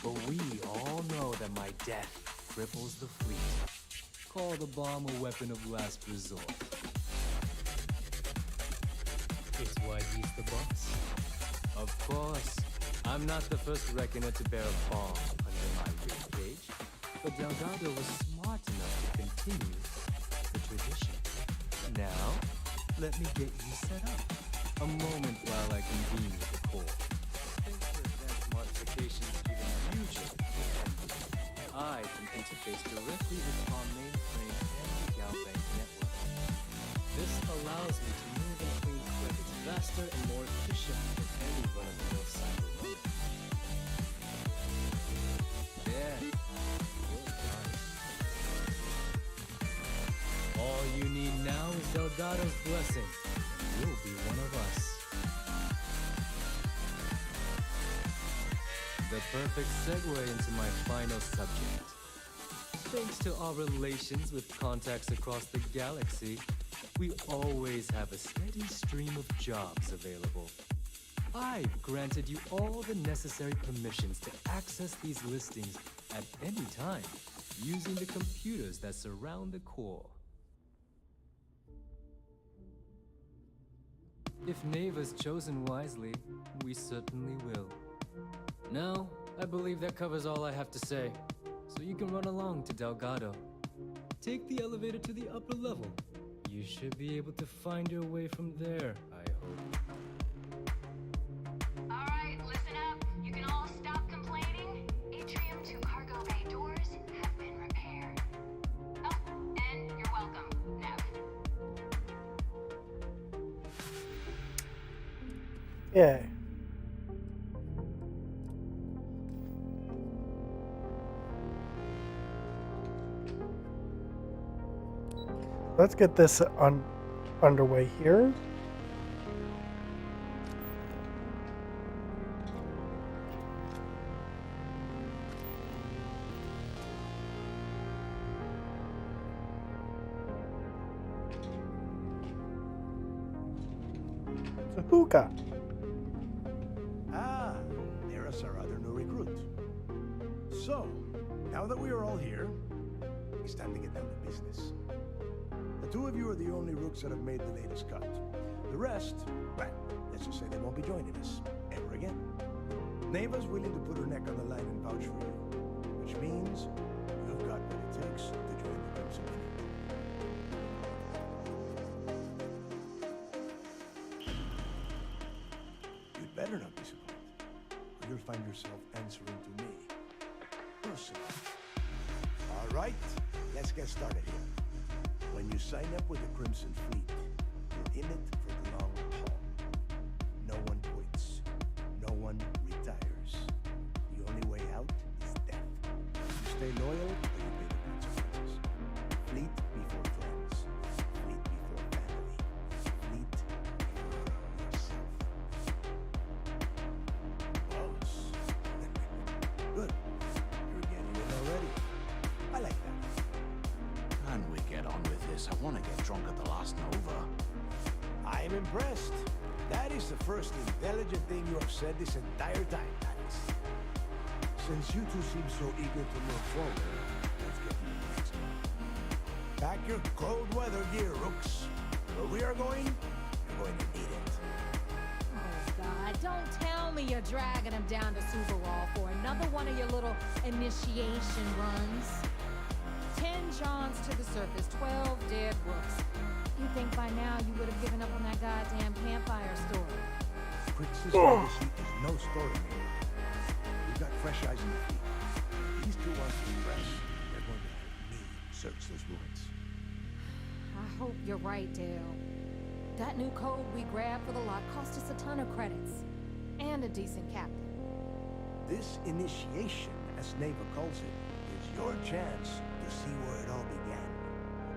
but we all know that my death cripples the fleet. Call the bomb a weapon of last resort. It's why he's the boss. Of course, I'm not the first reckoner to bear a bomb under my ribcage, but Delgado was smart enough to continue the tradition. Now, let me get you set up. A moment while I convene with the core. Thanks for advanced modifications given future independence. I can interface directly with our mainframe and the Galbank network. This allows me to move and clean credits faster and more efficiently than any run-of-the-mill cyber runner. There. You're done. All you need now is Delgado's blessing. You'll be one of us. The perfect segue into my final subject. Thanks to our relations with contacts across the galaxy, we always have a steady stream of jobs available. I've granted you all the necessary permissions to access these listings at any time using the computers that surround the core. If Neva's chosen wisely, we certainly will. Now, I believe that covers all I have to say, so you can run along to Delgado. Take the elevator to the upper level. You should be able to find your way from there, I hope. Alright, listen up. You can all stop complaining. Atrium to cargo bay doors have been repaired. Oh, and you're welcome, Nev. Yeah. Let's get this underway here. It's a hookah. Ah, there's our other new recruit. So, now that we are all here, it's time to get down to business. The two of you are the only rooks that have made the latest cut. The rest, well, let's just say they won't be joining us ever again. Neva's willing to put her neck on the line and vouch for you, which means you've got what it takes to join the Crimson Fleet. You'd better not disappoint, or you'll find yourself answering to me personally. All right, let's get started here. When you sign up with the Crimson Fleet, you're in it for the long haul. No one quits. No one retires. The only way out is death. You stay loyal or you pay the consequences. Fleet before friends. Fleet before family. Fleet before yourself. Boss. Good. You're getting it already. I like that. Can we get on with this? I want to get drunk at the last Nova. I'm impressed. That is the first intelligent thing you have said this entire time, Alex. Since you two seem so eager to move forward, let's get to the next one. Pack your cold weather gear, Rooks. Where we are going, you're going to need it. Oh, God, don't tell me you're dragging him down to Subaru for another one of your little initiation runs. 10 Johns to the surface, 12 dead rooks. You'd think by now you would have given up on that goddamn campfire story. Crix's legacy is no story, man. We've got fresh eyes in the fleet. These two want to impress. They're going to help me search those ruins. I hope you're right, Dale. That new code we grabbed for the lot cost us a ton of credits. And a decent captain. This initiation, as Neva calls it, is your chance to see where it all began.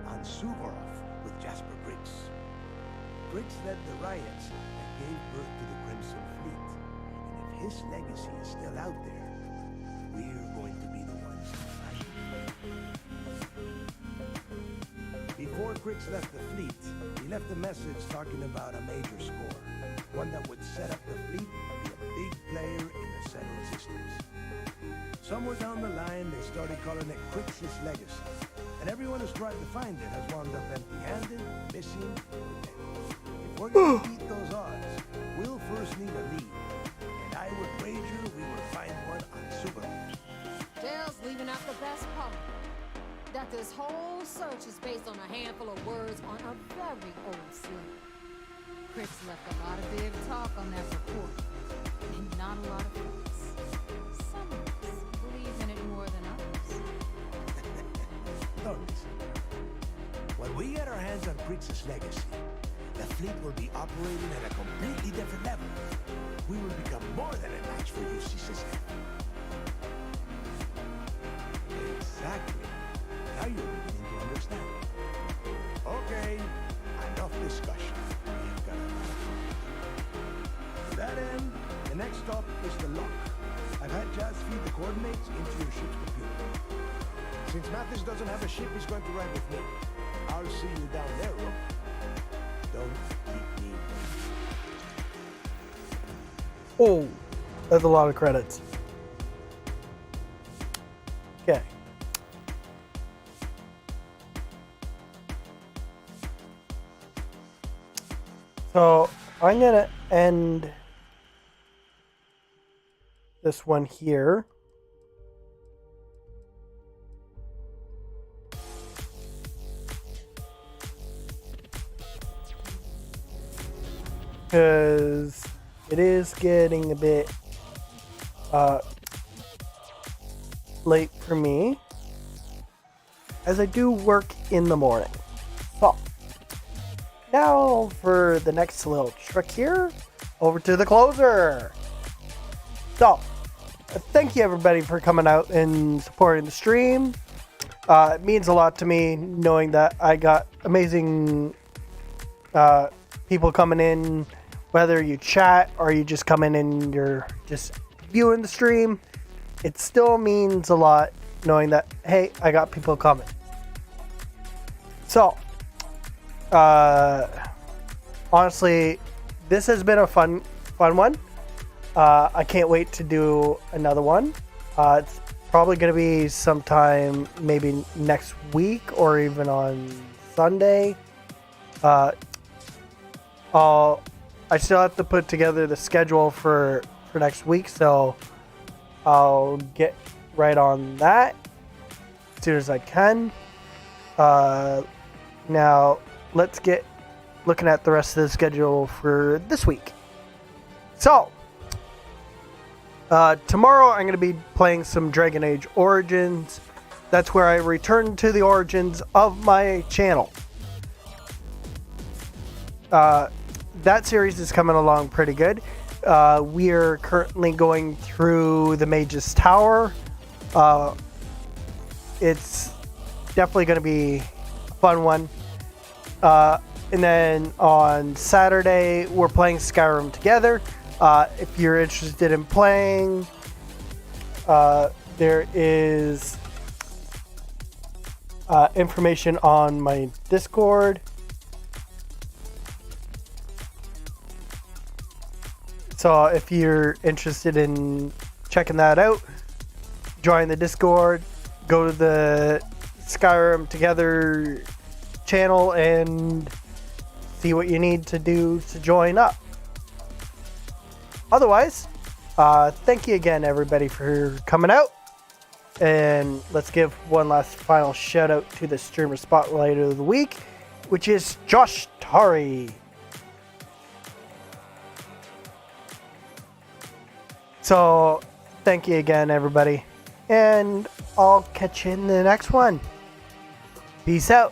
On Suvorov with Jasper Griggs. Griggs led the riots that gave birth to the Crimson Fleet. And if his legacy is still out there, we're going to be the ones to fight. Before Griggs left the fleet, he left a message talking about a major score. One that would set up the fleet to be a big player in the settled systems. Somewhere down the line, they started calling it Crix's legacy. And everyone who's tried to find it has wound up empty-handed, missing, or dead. If we're going to beat those odds, we'll first need a lead. And I would wager we will find one on Subaru. Dale's leaving out the best part. That this whole search is based on a handful of words on a very old slate. Crix left a lot of big talk on that report. And not a lot of facts. Some of us believe in it more than others. Don't listen. When we get our hands on Crix's legacy, the fleet will be operating at a completely different level. We will become more than a match for UC system. Exactly. Now you're beginning to understand. Okay, enough discussion. We've got a lot of work to do. To that end, the next stop is the lock. I've had Jazz feed the coordinates into your ship's computer. Since Mathis doesn't have a ship, he's going to ride with me. I'll see you down there, Rook. Don't keep me waiting. Oh, that's a lot of credits. Okay. So I'm gonna end this one here. Because it is getting a bit late for me, as I do work in the morning. So now for the next little trick here, over to the closer. So thank you everybody for coming out and supporting the stream. It means a lot to me knowing that I got amazing people coming in, whether you chat or you just come in and you're just viewing the stream. It still means a lot knowing that, hey, I got people coming. So, honestly, this has been a fun one. I can't wait to do another one. It's probably going to be sometime maybe next week or even on Sunday. I still have to put together the schedule for next week, so I'll get right on that as soon as I can. Now, let's get looking at the rest of the schedule for this week. So, tomorrow I'm going to be playing some Dragon Age Origins. That's where I return to the origins of my channel. That series is coming along pretty good. We are currently going through the Mage's Tower. It's definitely going to be a fun one. And then on Saturday, we're playing Skyrim together. If you're interested in playing, there is information on my Discord. So if you're interested in checking that out, join the Discord, go to the Skyrim Together channel and see what you need to do to join up. Otherwise, thank you again everybody for coming out. And let's give one last final shout out to the streamer spotlight of the week, which is Josh Tari. So, thank you again, everybody. And I'll catch you in the next one. Peace out.